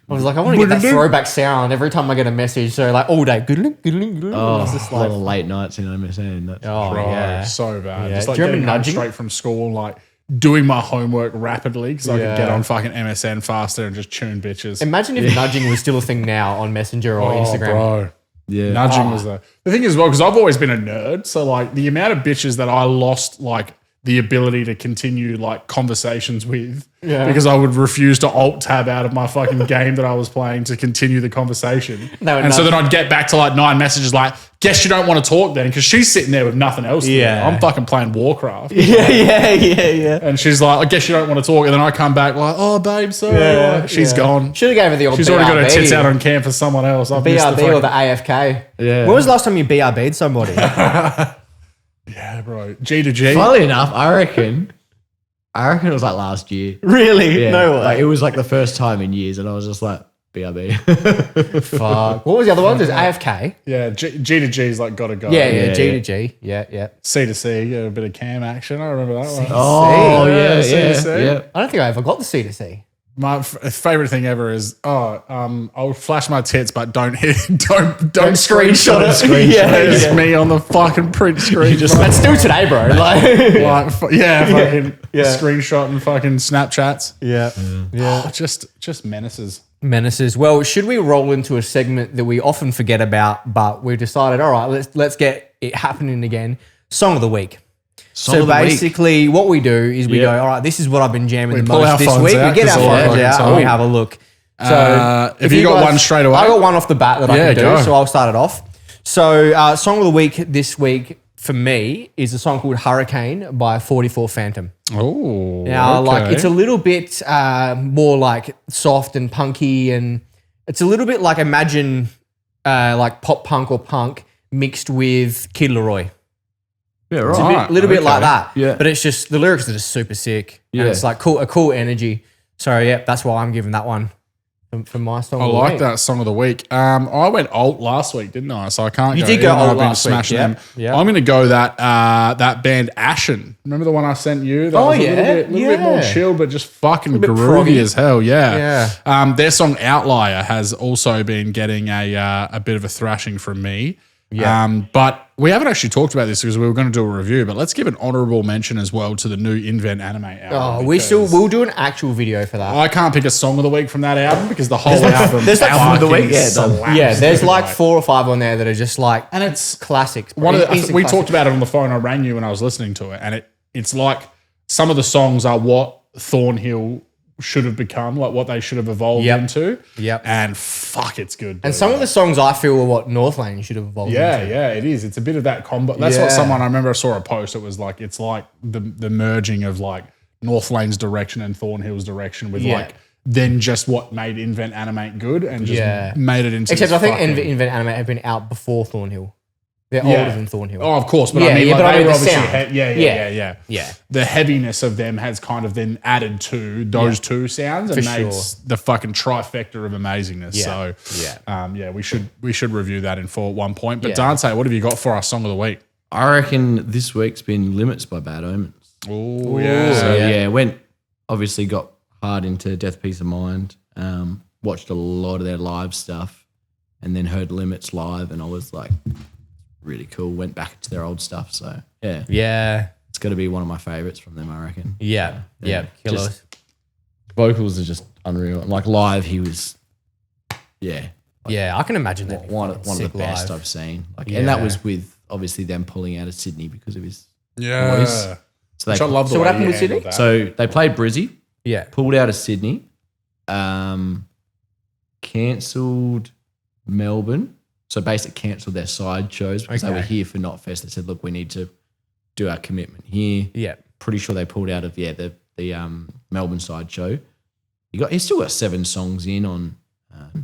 I was like, I want to get that throwback sound every time I get a message. So like all day, good. Oh, It's just a lot of late nights in MSN. That's oh Bro, yeah. so bad. Yeah. Just like Do you getting remember home nudging? straight from school, like doing my homework rapidly because I Yeah. could get on fucking MSN faster and just tune bitches. Imagine if nudging was still a thing now on Messenger or Instagram. Bro. yeah. Nudging was the thing as well, because I've always been a nerd. So like the amount of bitches that I lost like the ability to continue like conversations with because I would refuse to alt tab out of my fucking game that I was playing to continue the conversation. No, and so no. then I'd get back to like 9 messages like, guess you don't want to talk then because she's sitting there with nothing else to do. Yeah. I'm fucking playing Warcraft. Yeah. And she's like, I guess you don't want to talk. And then I come back like, oh, babe, sorry. Yeah, Like, she's yeah. gone. Should have gave her the old She's BRB. already got her tits out on camp for someone else. I've missed BRB or the AFK. Yeah. When was the last time you BRB'd somebody? Yeah, bro. G to G. Funnily enough, I reckon it was like last year. Really? Yeah. No way. Like, it was like the first time in years, and I was just like, BRB. Fuck. What was the other one? There's AFK. Yeah, G to G's like got to go. Yeah, G yeah. to G. Yeah. C to C, get a bit of cam action. I remember that one. Oh, Yeah, yeah, C to C. yeah. I don't think I ever got the C to C. My favorite thing ever is I'll flash my tits, but don't screenshot it. It's me on the fucking print screen. That's still today, bro. Fucking screenshot and fucking Snapchats. Yeah. Oh, just menaces. Menaces. Well, should we roll into a segment that we often forget about, but we've decided, all right, let's get it happening again. Song of the week. So basically, what we do is we go, all right, this is what I've been jamming the most this week. We get our phones out and we have a look. So if you got one straight away, I got one off the bat that I can do, so I'll start it off. So, song of the week this week for me is a song called Hurricane by 44 Phantom. Oh, now, like it's a little bit more like soft and punky, and it's a little bit like imagine like pop punk or punk mixed with Kid Laroi. Yeah, It's right. a little bit like that. Yeah. But it's just, the lyrics are just super sick. Yeah. And it's like a cool energy. So, yeah, that's why I'm giving that one for my song I of the like week. that song of the week. I went alt last week, didn't I? So I can't. You go, did go even though alt I've been last week, smashing yeah. them. Yeah. I'm going to go that band Ashen. Remember the one I sent you? That was a little bit more chill, but just fucking bit groovy proggy. as hell. Yeah. Their song Outlier has also been getting a bit of a thrashing from me. Yeah. But we haven't actually talked about this because we were going to do a review, but let's give an honourable mention as well to the new Invent Anime album. We'll do an actual video for that. I can't pick a song of the week from that album because the whole album. there's like album of the week, there's like 4 or 5 on there that are just like, and it's classics. we talked about it on the phone. I rang you when I was listening to it, and it's like some of the songs are what Thornhill should have become, like what they should have evolved into. Yep. And fuck, it's good. And some of the songs I feel are what North Lane should have evolved into. Yeah, it is. It's a bit of that combo. That's what someone, I remember I saw a post. It was like, it's like the merging of like North Lane's direction and Thornhill's direction with like then just what made Invent Animate good and just made it into Except I think fucking, Invent Animate have been out before Thornhill. They're older than Thornhill. Oh, of course. But Yeah, I mean, yeah, like, but I they mean were the obviously sound. Yeah. The heaviness of them has kind of then added to those two sounds and made the fucking trifecta of amazingness. So, we should review that in full at one point. But Dante, what have you got for our song of the week? I reckon this week's been Limits by Bad Omens. Oh, yeah. So, obviously got hard into Death Peace of Mind, watched a lot of their live stuff, and then heard Limits live, and I was like, really cool. Went back to their old stuff. So, Yeah. it's got to be one of my favorites from them, I reckon. Yeah. Killers. Vocals are just unreal. And like live, he was, I can imagine that. one of the best I've seen. Like, and that was with obviously them pulling out of Sydney because of his voice. So Which I love the So way what happened you with Sydney? handled that. So they played Brizzy, Yeah. pulled out of Sydney, cancelled Melbourne. So basically cancelled their side shows because they were here for Knotfest. They said, look, we need to do our commitment here. Yeah. Pretty sure they pulled out of the Melbourne side show. He's still got 7 songs in on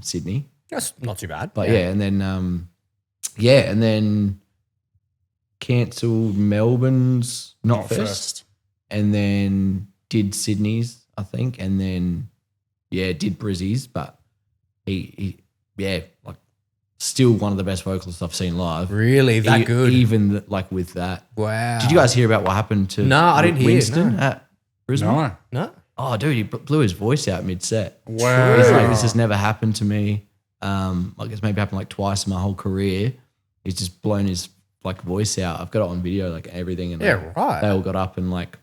Sydney. That's not too bad. But and then cancelled Melbourne's Knotfest. And then did Sydney's, I think, and then did Brizzy's, but he still one of the best vocalists I've seen live. Really? That good? Even like with that. Wow. Did you guys hear about what happened to I didn't hear. Winston at Brisbane? No. Oh, dude, he blew his voice out mid-set. Wow. He's like, this has never happened to me. Like it's maybe happened like twice in my whole career. He's just blown his like voice out. I've got it on video, like everything. And right. They all got up and like,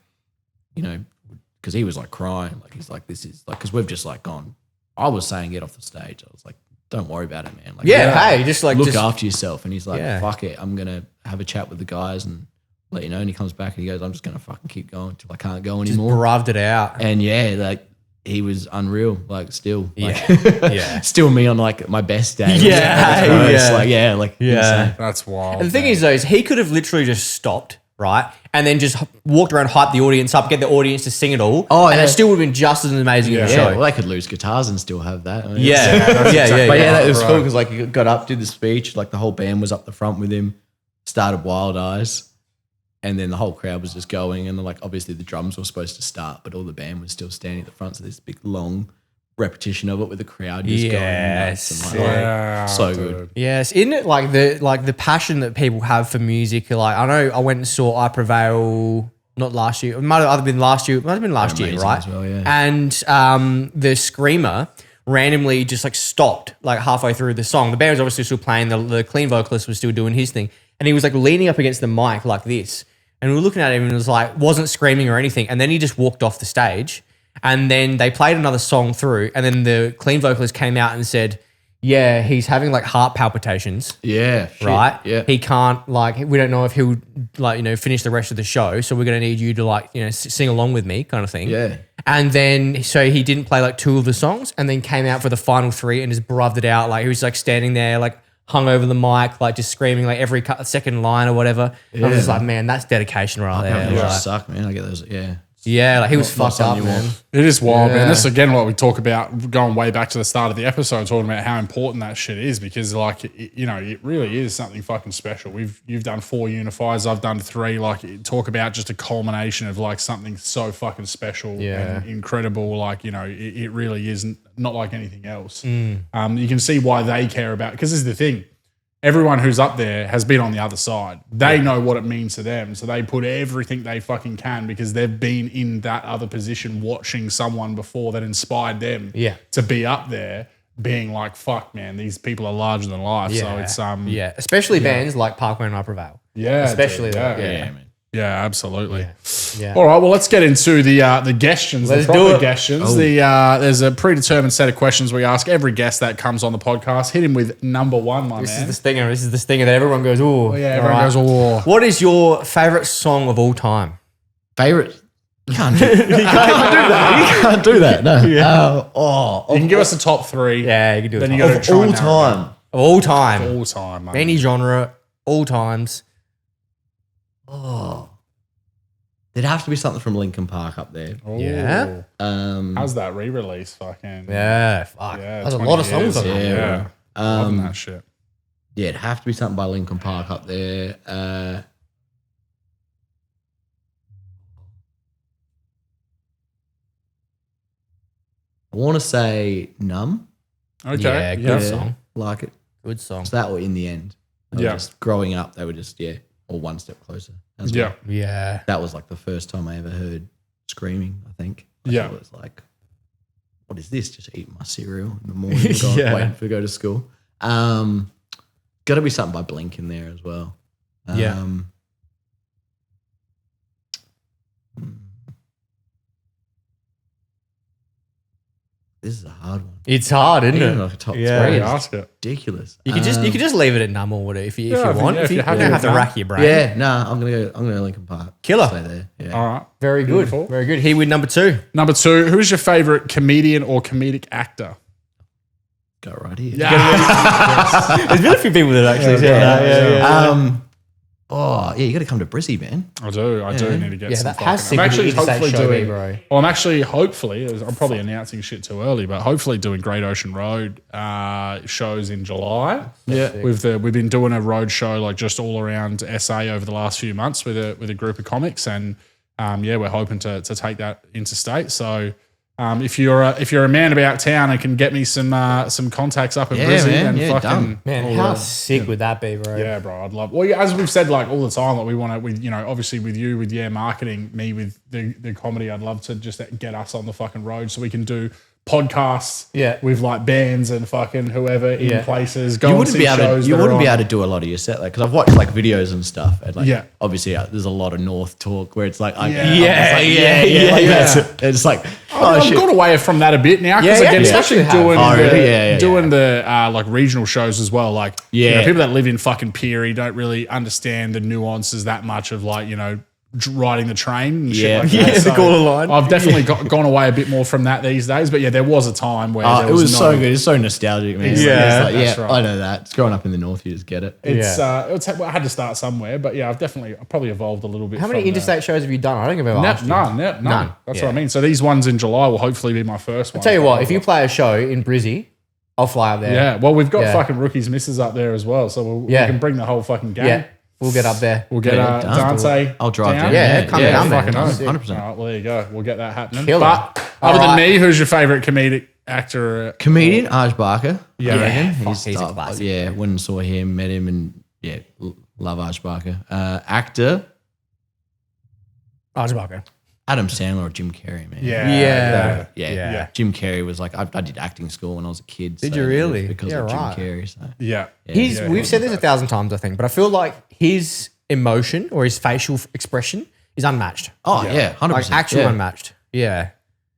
because he was like crying. Like he's like, this is like, because we've just like gone. I was saying get off the stage. I was like, don't worry about it, man. Like, hey, just like look after yourself. And he's like, Yeah. fuck it. I'm going to have a chat with the guys and let you know. And he comes back and he goes, I'm just going to fucking keep going till I can't go just anymore. braved it out. And like he was unreal, like still. Like, Yeah. still me on like my best day. Yeah. Insane. That's wild. And the thing is, though, is he could have literally just stopped, right? And then just walked around, hype the audience up, get the audience to sing it all. And it still would have been just as amazing as a Yeah, show. well, they could lose guitars and still have that. I mean, Yeah. It was cool because like he got up, did the speech, like the whole band was up the front with him, started Wild Eyes, and then the whole crowd was just going, and then like obviously the drums were supposed to start, but all the band was still standing at the front, so this big long repetition of it with the crowd just going nuts and like, so good. Yes, isn't it like the passion that people have for music? Like I know I went and saw I Prevail not last year. It might have either been last year. It might have been last year, Amazing right? as well, yeah. And the screamer randomly just like stopped like halfway through the song. The band was obviously still playing. The clean vocalist was still doing his thing, and he was like leaning up against the mic like this. And we were looking at him and it was like wasn't screaming or anything. And then he just walked off the stage. And then they played another song through, and then the clean vocalist came out and said, yeah, he's having like heart palpitations. Yeah. Shit. Right? Yeah. He can't like, we don't know if he'll like, finish the rest of the show. So we're going to need you to like, sing along with me kind of thing. Yeah. And then, so he didn't play like 2 of the songs and then came out for the final 3 and just bruved it out. Like he was like standing there, like hung over the mic, like just screaming like every second line or whatever. Yeah. I was just like, man, that's dedication right there. Those Like, suck, man. I get those. Yeah. yeah, like he was fucked up, something man. It is wild, man. Yeah. This is again what we talk about going way back to the start of the episode, talking about how important that shit is because, like, it really is something fucking special. You've done 4 unifiers, I've done 3. Like, talk about just a culmination of like something so fucking special and incredible. Like, it really is not like anything else. You can see why they care about because this is the thing. Everyone who's up there has been on the other side. They know what it means to them. So they put everything they fucking can because they've been in that other position watching someone before that inspired them to be up there being like, fuck, man, these people are larger than life. Yeah. So it's especially bands like Parkway and I Prevail. Yeah. Especially dude, that. Yeah, man. Yeah, absolutely. Yeah. All right, well, let's get into the questions. Let's the do proper it. questions. There's a predetermined set of questions we ask every guest that comes on the podcast. Hit him with number 1, my This man. is the stinger. This is the stinger that everyone goes, oh. Yeah, everyone goes, oh. What is your favorite song of all time? Favorite? You can't do that. You can't do that. No. You can give us the top 3. Yeah, you can do it. Then you got to Of try all and narrow it time. Of all time. down. All time, mate. Any genre, all times. Oh. There'd have to be something from Linkin Park up there. Oh. Yeah? How's that re-release? Fucking Yeah, fuck. Yeah, There's a 20 lot of songs on years. there. Yeah. Loving that shit. Yeah, it'd have to be something by Linkin Park up there. I want to say Numb. Okay. Yeah, good Yeah, song. like it. Good song. It's that or In the End. They were Yeah. just growing up, they were just, or one step closer. as well. Yeah. Yeah. That was like the first time I ever heard screaming, I think. Yeah. It was like, what is this? Just eating my cereal in the morning, going, Yeah. waiting for to go to school. Got to be something by Blink in there as well. Yeah. This is a hard one. It's hard, isn't Even it? like a top Yeah. 3 Yeah, is ask it. ridiculous. You could just leave it at numb or whatever if you Yeah, want. yeah, If if you you're happy don't have with to that. rack your brain. Yeah, I'm gonna go Linkin Park. Killer. Stay there. Yeah. All right. Very good. Beautiful. Very good. Here with number 2. Number 2, who's your favorite comedian or comedic actor? Go right here. There's been a few people that actually said that. You got to come to Brizzy, man. I do need to get Yeah, some that has fucking. I'm actually hopefully show, doing. bro. Well, I'm actually hopefully. I'm probably announcing shit too early, but hopefully doing Great Ocean Road shows in July. Yeah. We've been doing a road show like just all around SA over the last few months with a group of comics, and we're hoping to take that interstate. So. If you're a man about town and can get me some contacts up in Brisbane, man. and Yeah, fucking done. Man, how sick would that be, bro? yeah, bro, I'd love. Well, yeah, as we've said like all the time, like we want to, obviously with you, with marketing, me with the comedy, I'd love to just get us on the fucking road so we can do podcasts, with like bands and fucking whoever in places. Go You and wouldn't see be able shows. to. You that are wouldn't be on. able to do a lot of your set because I've watched like videos and stuff. And like, Yeah. obviously, there's a lot of North talk where it's like, Yeah. It's like, I've gone away from that a bit now because Yeah, again, yeah. especially Actually doing have. Oh, really? doing the like regional shows as well. Like, Yeah. people that live in fucking Peary don't really understand the nuances that much of like riding the train and shit like that. Yeah, the So Gawler line. I've definitely gone away a bit more from that these days. But yeah, there was a time where there it was no, so good. It's so nostalgic, man. Yeah, It's like, that's right. I know that. It's growing up in the North, you just get it. It's I had to start somewhere, but yeah, I've probably evolved a little bit. How many from interstate shows have you done? I don't think I've ever asked you. None. None. That's Yeah. what I mean. So these ones in July will hopefully be my first one. Tell you what, if you play a show in Brizzy, I'll fly up there. Yeah, well, we've got Yeah. fucking rookies misses up there as well, so we can bring the whole fucking gang. Yeah. We'll get up there. We'll get Yeah, Dante. I'll drive down. down. Yeah, come down, man. fucking oath. 100%. All right, well, there you go. We'll get that happening. Killer. But other than me, who's your favorite comedic actor? Comedian, Aj Barker. Yeah. I reckon. He's a classic. Yeah, went and saw him, met him, and love Aj Barker. Actor. Oh, Chewbacca. Adam Sandler or Jim Carrey, man. Yeah. Yeah. Jim Carrey was like, I did acting school when I was a kid. Did you really? Because Yeah, of Jim right. Carrey. So. Yeah. We've said this 1,000 times, I think, but I feel like his emotion or his facial expression is unmatched. Oh, yeah, 100%. Like actual yeah. unmatched. Yeah.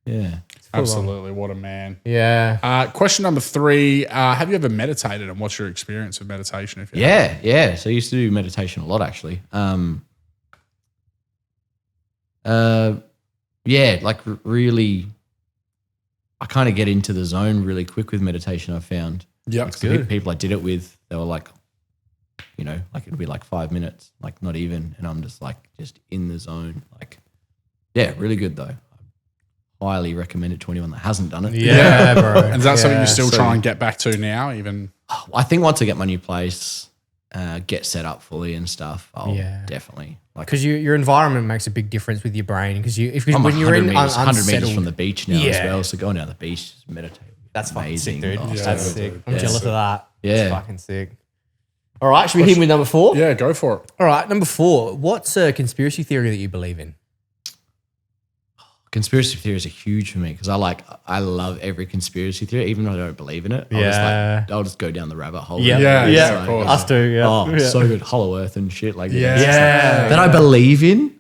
Yeah. Absolutely. What a man. Yeah. Question number 3. Have you ever meditated, and what's your experience with meditation? If you Yeah. So I used to do meditation a lot, actually. Like really, I kind of get into the zone really quick with meditation, I've found. Yeah, Like the people I did it with, they were like, like it'd be like 5 minutes, like not even. And I'm just like, just in the zone. Like, yeah, really good though. Highly recommend it to anyone that hasn't done it. Yeah, bro. And is that something you still So- try and get back to now? Even I think once I get my new place, get set up fully and stuff, I'll definitely like. Because your environment makes a big difference with your brain. Because I'm when you're in 100 meters unsettled, from the beach now as Yeah. well. So going down the beach, just meditate. that's fucking sick, amazing. dude. Oh, so That's good. sick. I'm Yeah. jealous of that. Yeah. It's fucking sick. All right, should we hit with number 4? yeah, go for it. All right, number 4. What's a conspiracy theory that you believe in? Conspiracy theories are huge for me because I love every conspiracy theory, even though I don't believe in it. Yeah. I'll just go down the rabbit hole. Yeah. Yeah, It's yeah, like, of course. Us too, yeah. Oh, Yeah. so good. Hollow Earth and shit like Yeah. that. Yeah. That I believe in.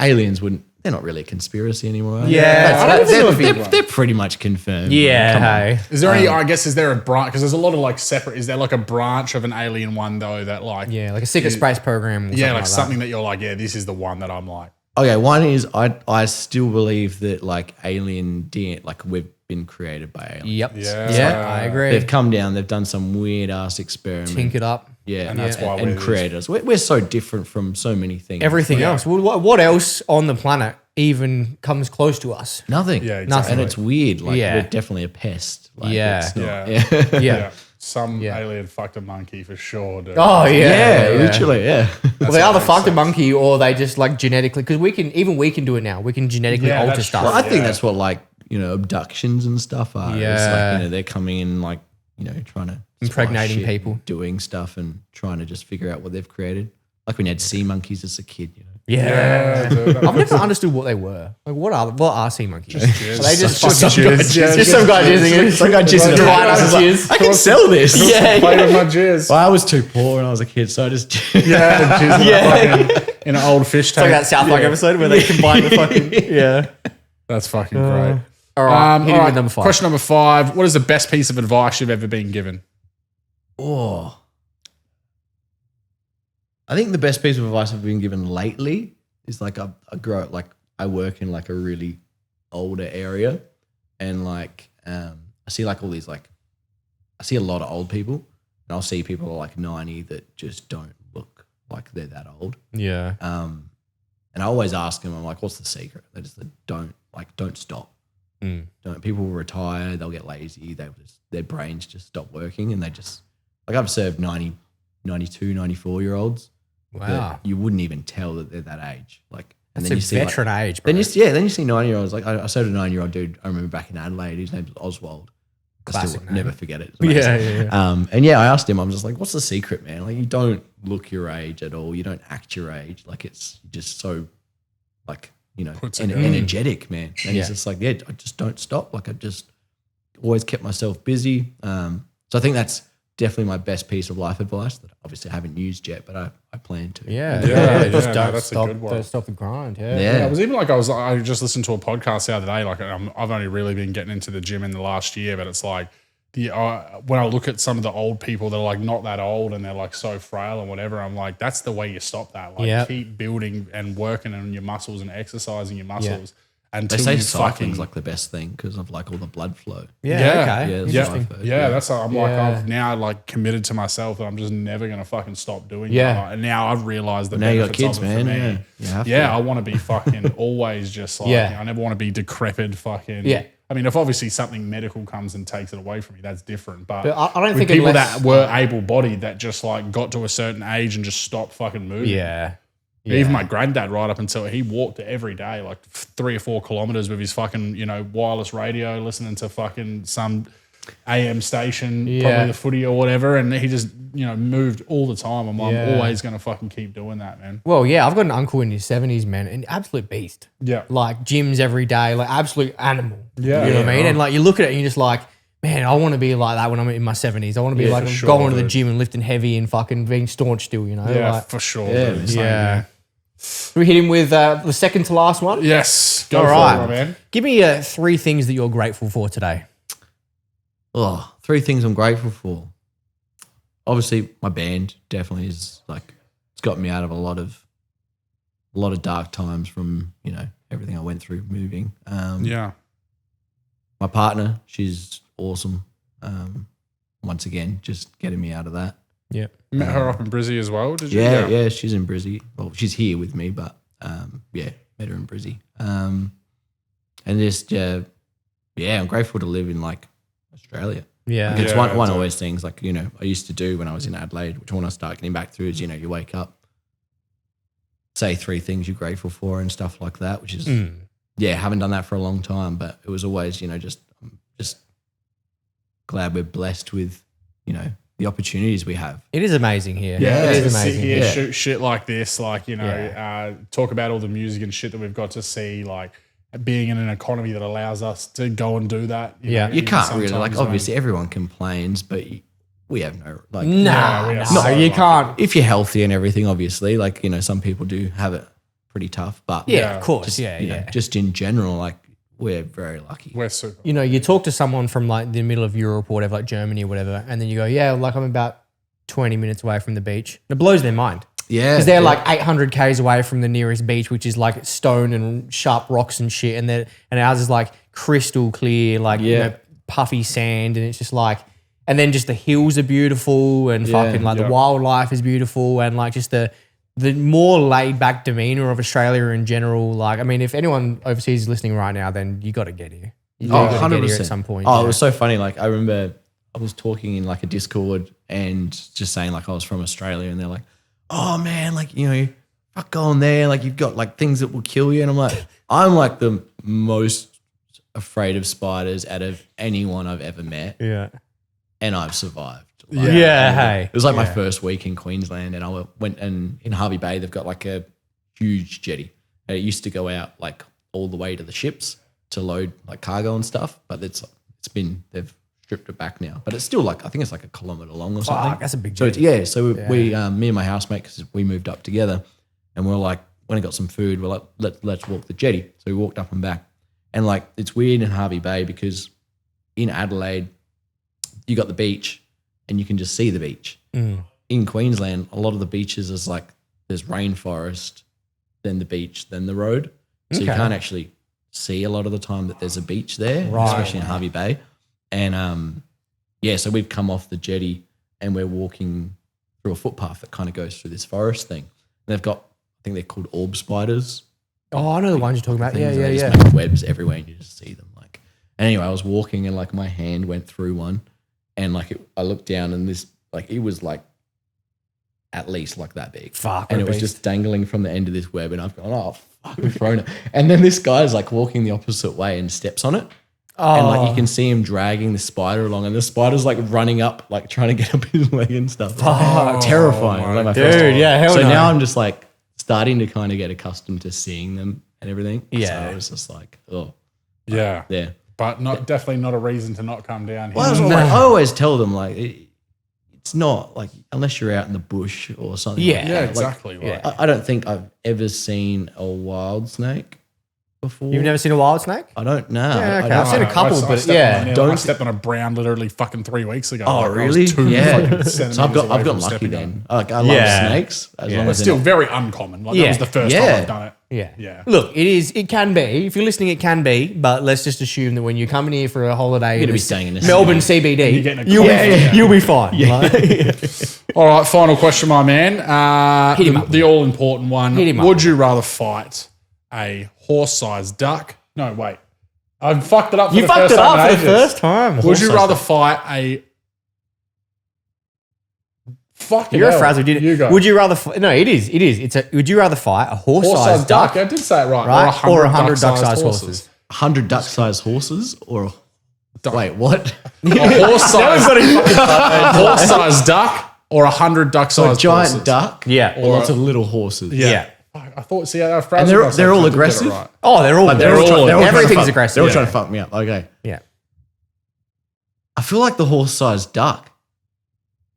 Aliens wouldn't. They're not really a conspiracy anymore. Yeah. I don't think they're a big one. They're pretty much confirmed. Yeah, Come on. hey. Is there any? I guess is there a branch? Because there's a lot of like separate. Is there like a branch of an alien one though that like Yeah, like a secret space program. Or yeah, like that. something that you're like, yeah, this is the one that I'm like. Okay, one is I still believe that like alien DNA, like we've been created by aliens. Yep. Yeah. Yeah, I agree. They've come down, they've done some weird ass experiment. Tink it up. Yeah, And that's why and we're created us. We're so different from so many things. Everything else. Well, what else on the planet even comes close to us? Nothing. Yeah, Nothing. And it's weird. Like Yeah. we're definitely a pest. Like, Yeah. it's not- Yeah. Yeah. Some Yeah. alien fucked a monkey for sure, dude. Oh yeah. Yeah, literally, yeah. Well, they either makes fucked a sense. monkey or they just like genetically, because we can do it now. We can genetically Yeah, alter that's stuff. Well, I think Yeah. that's what like, abductions and stuff are. It's Yeah. like, they're coming in like, trying to Impregnating spice shit people. and doing stuff and trying to just figure out what they've created. Like when you had sea monkeys as a kid, Yeah. dude. I've never understood what they were. Like, what are sea monkeys? Are they just Just fucking jizz, yeah, just some guy jizzing it? Some guy jizzing it. Divine I was us like, jizz. I can sell this. Yeah, Play yeah. with my jizz. Well, I was too poor when I was a kid, so I just Yeah, jizz Yeah. in an old fish It's like tank. that South Park episode where they combine the fucking yeah. That's fucking great. All right, hit it all with number 5. Question number 5. What is the best piece of advice you've ever been given? Oh. I think the best piece of advice I've been given lately is like I work in like a really older area and like I see like all these like I see a lot of old people and I'll see people like 90 that just don't look like they're that old. Yeah. And I always ask them, I'm like, what's the secret? They just don't stop. Mm. Don't people will retire, they'll get lazy, their brains just stop working and they just like I've served 90, 92, 94-year-olds. Wow. That you wouldn't even tell that they're that age. Like, and That's then a you see veteran like, age, bro. then you see 90-year-olds. Like I served a 9-year-old dude. I remember back in Adelaide. His name was Oswald. I Classic still name. never forget it. It's amazing. Yeah. And yeah, I asked him. I'm just like, what's the secret, man? Like you don't look your age at all. You don't act your age. Like it's just so, like Puts it good. energetic, man. And Yeah. he's just like, yeah, I just don't stop. Like I just always kept myself busy. So I think that's definitely my best piece of life advice that obviously I haven't used yet, but I plan to. Yeah. Yeah, Just no, don't that's a stop. good one. Don't stop the grind. Yeah. Yeah. It was even like I just listened to a podcast the other day. Like I've only really been getting into the gym in the last year, but it's like when I look at some of the old people that are like not that old and they're like so frail and whatever, I'm like, that's the way you stop that. Like Yep. keep building and working on your muscles and exercising your muscles They until say you cycling's fucking like the best thing because of like all the blood flow. Yeah. Yeah. Okay. Yeah, that's Interesting. what I've heard. Yeah, that's I'm like Yeah. I've now like committed to myself that I'm just never gonna fucking stop doing Yeah. that. And now I've realized the Now you got benefits kids, of it for man. me. Yeah, you have to. Yeah, I want to be fucking always just like Yeah. I never want to be decrepit fucking. Yeah. I mean, if obviously something medical comes and takes it away from me, that's different. But But I don't with think people unless- that were able-bodied that just like got to a certain age and just stopped fucking moving. Yeah. Even my granddad, right up until he walked every day, like 3 or 4 kilometers with his fucking, wireless radio, listening to fucking some AM station, Yeah. probably the footy or whatever. And he just moved all the time. I'm Yeah. always going to fucking keep doing that, man. Well, yeah, I've got an uncle in his 70s, man, an absolute beast. Yeah. Like gyms every day, like absolute animal. Yeah. You know what I mean? Yeah. And like you look at it and you're just like, man, I want to be like that when I'm in my 70s. I want to be like for sure, going to the dude. gym and lifting heavy and fucking being staunch still, Yeah, Like, for sure. Yeah, dude. Same yeah. here. We hit him with the second to last one. Yes. Go All for right. it, my man. Give me 3 things that you're grateful for today. Oh, 3 things I'm grateful for. Obviously, my band definitely is like it's got me out of a lot of dark times from everything I went through moving. Yeah. My partner, she's awesome. Once again, just getting me out of that. Yeah. Met her up in Brizzy as well, did you? Yeah, she's in Brizzy. Well, she's here with me, but met her in Brizzy. And just I'm grateful to live in like Australia. Yeah. It's Yeah, one totally. of those things like, I used to do when I was in Adelaide, which I want to start getting back to is, you wake up, say 3 things you're grateful for and stuff like that, which is, haven't done that for a long time, but it was always, just glad we're blessed with, the opportunities we have. It is amazing here. Yeah, it to is sit amazing. here, Yeah. shoot shit like this, like, Yeah. talk about all the music and shit that we've got to see, like being in an economy that allows us to go and do that. Yeah. You even can't really, sometimes, obviously everyone complains, but we have no, Nah, we are no, so you lucky. can't. if you're healthy and everything, obviously, like, some people do have it pretty tough, but Yeah, of course. just, Yeah. just in general, like, we're very lucky. We're super. You talk to someone from like the middle of Europe or whatever, like Germany or whatever, and then you go, yeah, like I'm about 20 minutes away from the beach. And it blows their mind. Yeah. Because they're like 800 Ks away from the nearest beach, which is like stone and sharp rocks and shit. And ours is like crystal clear, like puffy sand. And it's just like, and then just the hills are beautiful and fucking like the wildlife is beautiful and like just the more laid back demeanor of Australia in general. Like, I mean, if anyone overseas is listening right now, then you got to get here. You gotta 100%. get here at some point. Oh, yeah. it was so funny. Like, I remember I was talking in like a Discord and just saying like I was from Australia, and they're like, oh man, like, fuck going there. Like, you've got like things that will kill you. And I'm like the most afraid of spiders out of anyone I've ever met. Yeah. And I've survived. Like, Yeah, hey. It was like my first week in Queensland, and I went, and in Harvey Bay, they've got like a huge jetty. And it used to go out like all the way to the ships to load like cargo and stuff, but they've stripped it back now. But it's still like, I think it's like a kilometre long or something. That's a big So jetty. so we me and my housemate, because we moved up together, and we're like, when I got some food, we're like, let's walk the jetty. So we walked up and back, and like it's weird in Harvey Bay because in Adelaide you got the beach and you can just see the beach. In Queensland, a lot of the beaches is like there's rainforest, then the beach, then the road, so you can't actually see a lot of the time that there's a beach there, especially in Harvey Bay. And so we've come off the jetty and we're walking through a footpath that kind of goes through this forest thing. And they've got, I think they're called orb spiders. Oh, I know the ones you're talking about. Things, Yeah, and yeah, they yeah. just make webs everywhere and you just see them. Like, and anyway, I was walking and like my hand went through one, and like I looked down and this, like, it was like at least like that big. Fuck, and what it a was beast. just dangling from the end of this web, and I've gone, oh fuck, we've thrown it. And then this guy's like walking the opposite way and steps on it. And like you can see him dragging the spider along, and the spider's like running up, like trying to get up his leg and stuff. Terrifying. Like my first Dude, time. yeah, hell So no. now I'm just like starting to kind of get accustomed to seeing them and everything. Yeah. So it was just like, oh, Yeah. yeah. But definitely not a reason to not come down here. Well, I always tell them like it's not like unless you're out in the bush or something. Yeah. like Yeah, that. Like, exactly. yeah. Right. I don't think I've ever seen a wild snake before. You've never seen a wild snake? I don't know. Yeah, okay. I I've seen a don't- couple, I but stepped yeah. on one, Don't- I stepped on a brown literally fucking 3 weeks ago. Oh, Like, I was really? 2 Yeah. fucking So centimeters away I've got from lucky stepping then. on. Like I love Yeah. snakes as long It's as they're still not. very uncommon. Like Yeah. that was the first Yeah. time I've done it. Yeah. Yeah. Look, it can be. If you're listening, it can be, but let's just assume that when you're coming here for a holiday You're gonna in be staying in the Melbourne city. CBD, You're getting a you'll, coffee. you'll be fine. Like- All right, final question, my man. Hit him up. The all important one. Hit him up. Would you rather fight a horse-sized duck? No, wait. I fucked it up for You the fucked first it time. up in for the ages. first time. Would you Horse-sized rather duck. fight a fucking You're a hell. frazzle. You go. Would you rather? No, it is. It is. Would you rather fight a horse-sized horse-sized duck, duck? I did say it right. right, or 100 duck-sized duck-sized horses? 100 duck-sized horses or wait, what? A horse-sized duck or 100 duck-sized So a giant horses. duck, Yeah. or lots of little horses. Yeah. I thought, see, And they're all aggressive? Oh, they're all. They're all trying to everything's fuck- aggressive. They're all trying to fuck me up. Okay. Yeah. I feel like the horse-sized duck.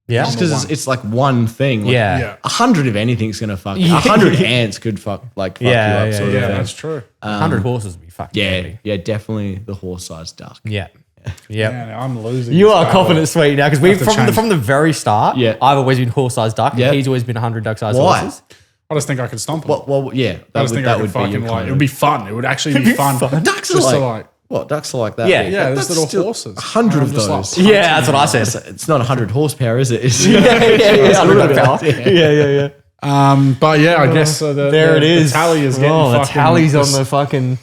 Yeah. Just because it's like one thing. Like, Yeah. Yeah. 100 of anything's going to fuck you. Yeah. 100 ants could fuck Yeah, you up yeah, sort of Yeah, thing. that's true. 100 horses would be fucking Yeah, heavy. yeah, definitely the horse-sized duck. Yeah. Yeah. Man, I'm losing. You this are battle. confident sweet now because we Have to change. from the very start. Yeah. I've always been horse-sized duck. Yeah. And he's always been 100 duck-sized Why? horses. I just think I could stomp them. Well, yeah, I just think I could fucking like. It would be fun. It would actually be fun. Ducks are Just to like, what? Ducks are like that. Yeah. big. Yeah, That's there's little still horses. 100 of I'm just those. like, Yeah, that's what I said. It's not 100 horsepower, is it? It's, yeah. a little bit power. like- Yeah. But yeah, I guess There it is. The tally is getting the fucking tally's on the fucking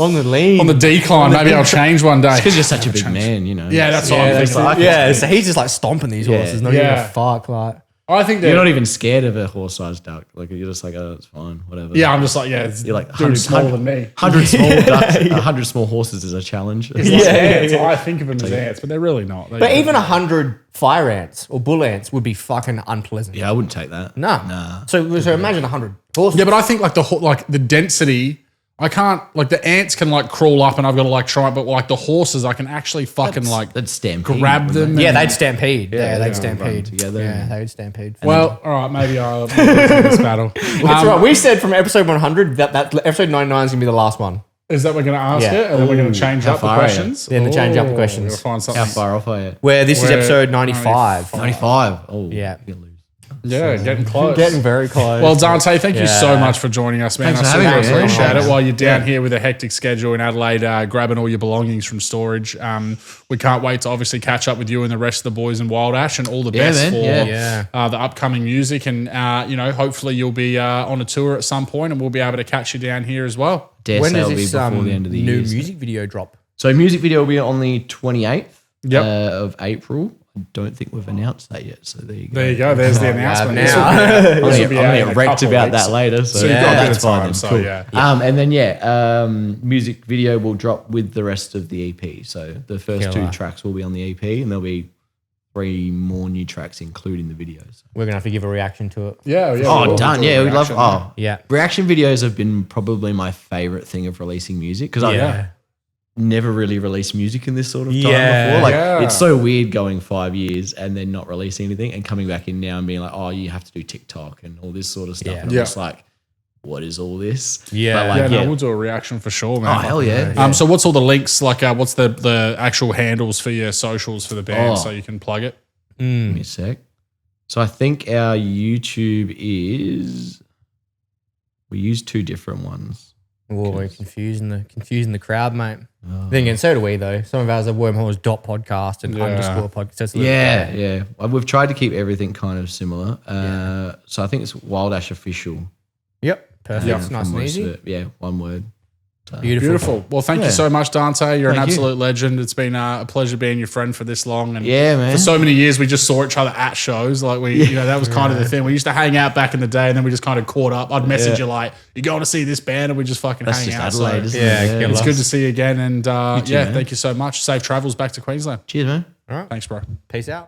on the lean. on the decline. Maybe I'll change one day. because you're such a big man, you know. Yeah, that's what I'm yeah, thinking. like- yeah. So he's just like stomping these horses. Not Yeah. even a fuck. Like I think You're that. not even scared of a horse-sized duck. Like you're just like, oh, it's fine, whatever. Yeah, I'm just like, yeah, You're like dude smaller than me. 100 small ducks, 100 small horses is a challenge. It's Yeah, like yeah, ants. yeah. I think of them as ants, but they're really not. But even 100 fire ants or bull ants would be fucking unpleasant. Yeah, I wouldn't take that. Nah. So imagine 100 horses. yeah, but I think like the density. I can't like the ants can like crawl up and I've got to like try it, but like the horses, I can actually fucking like That's stampede. grab wouldn't them. it? Yeah, and- they'd stampede. Yeah, they'd run stampede together. Yeah, they would stampede. Well, all right, maybe I'll lose this battle. That's right. We said from episode 100 that episode 99 is gonna be the last one. Is that we're going to ask Yeah. it, and then we're going to change How up the far are you? questions? Then to change up the Ooh, questions. We'll find something. How far off are you? Where this is We're episode 95. 95. Oh, Yeah. you're gonna lose. Yeah, getting close. Getting very close. Well, Dante, thank you so Yeah. much for joining us, man. Thanks I for having super me, man. appreciate it. Yeah. While you're down here with a hectic schedule in Adelaide, grabbing all your belongings from storage. We can't wait to obviously catch up with you and the rest of the boys in Wild Ash, and all the best man. for Yeah. the upcoming music. And hopefully you'll be on a tour at some point, and we'll be able to catch you down here as well. Dare when say does it'll be this before the end of the new year. so- music video drop? So music video will be on the 28th Yep. of April. I don't think we've announced that yet. So there you go. There you go. There's the announcement. now. This will be- I'm this will gonna be out in get a wrecked couple of about weeks. that later. So, So you've got a bit that's of fine. time, then. so Cool. yeah. And then music video will drop with the rest of the EP. So the first Killer. 2 tracks will be on the EP, and there'll be 3 more new tracks, including the videos. We're gonna have to give a reaction to it. Yeah. Yeah. Oh, we'll done. do a Yeah, we love. reaction. Oh, Yeah. reaction videos have been probably my favorite thing of releasing music because Yeah. I've never really released music in this sort of time Yeah. before. Like Yeah. it's so weird going 5 years and then not releasing anything and coming back in now and being like, oh, you have to do TikTok and all this sort of stuff. Yeah. And I'm Yeah. just like, what is all this? Yeah. But like, Yeah, no, yeah. we'll do a reaction for sure, man. Oh, hell yeah. So what's all the links? Like, what's the actual handles for your socials for the band, Oh. so you can plug it? Give me a sec. So I think our YouTube is, we use 2 different ones. Oh, we're confusing the crowd, mate. Then again, so do we though. Some of ours are Wormholes.podcast and Yeah. _ podcast. So it's a little- Yeah. We've tried to keep everything kind of similar. So I think it's Wild Ash Official. Yep. Perfect. Yeah. It's for nice and most easy. of it. Yeah, one word. Beautiful. Beautiful. Well, thank you Yeah. so much, Dante. You're an Thank you. absolute legend. It's been a pleasure being your friend for this long. And Yeah, man. for so many years, we just saw each other at shows. Like that was kind of the thing. We used to hang out back in the day, and then we just kind of caught up. I'd message you like, "You going to see this band?" And we just fucking That's hang just out. Adelaide, So isn't Yeah, it? killer. it's good to see you again. And too, man. thank you so much. Safe travels back to Queensland. Cheers, man. All right. Thanks, bro. Peace out.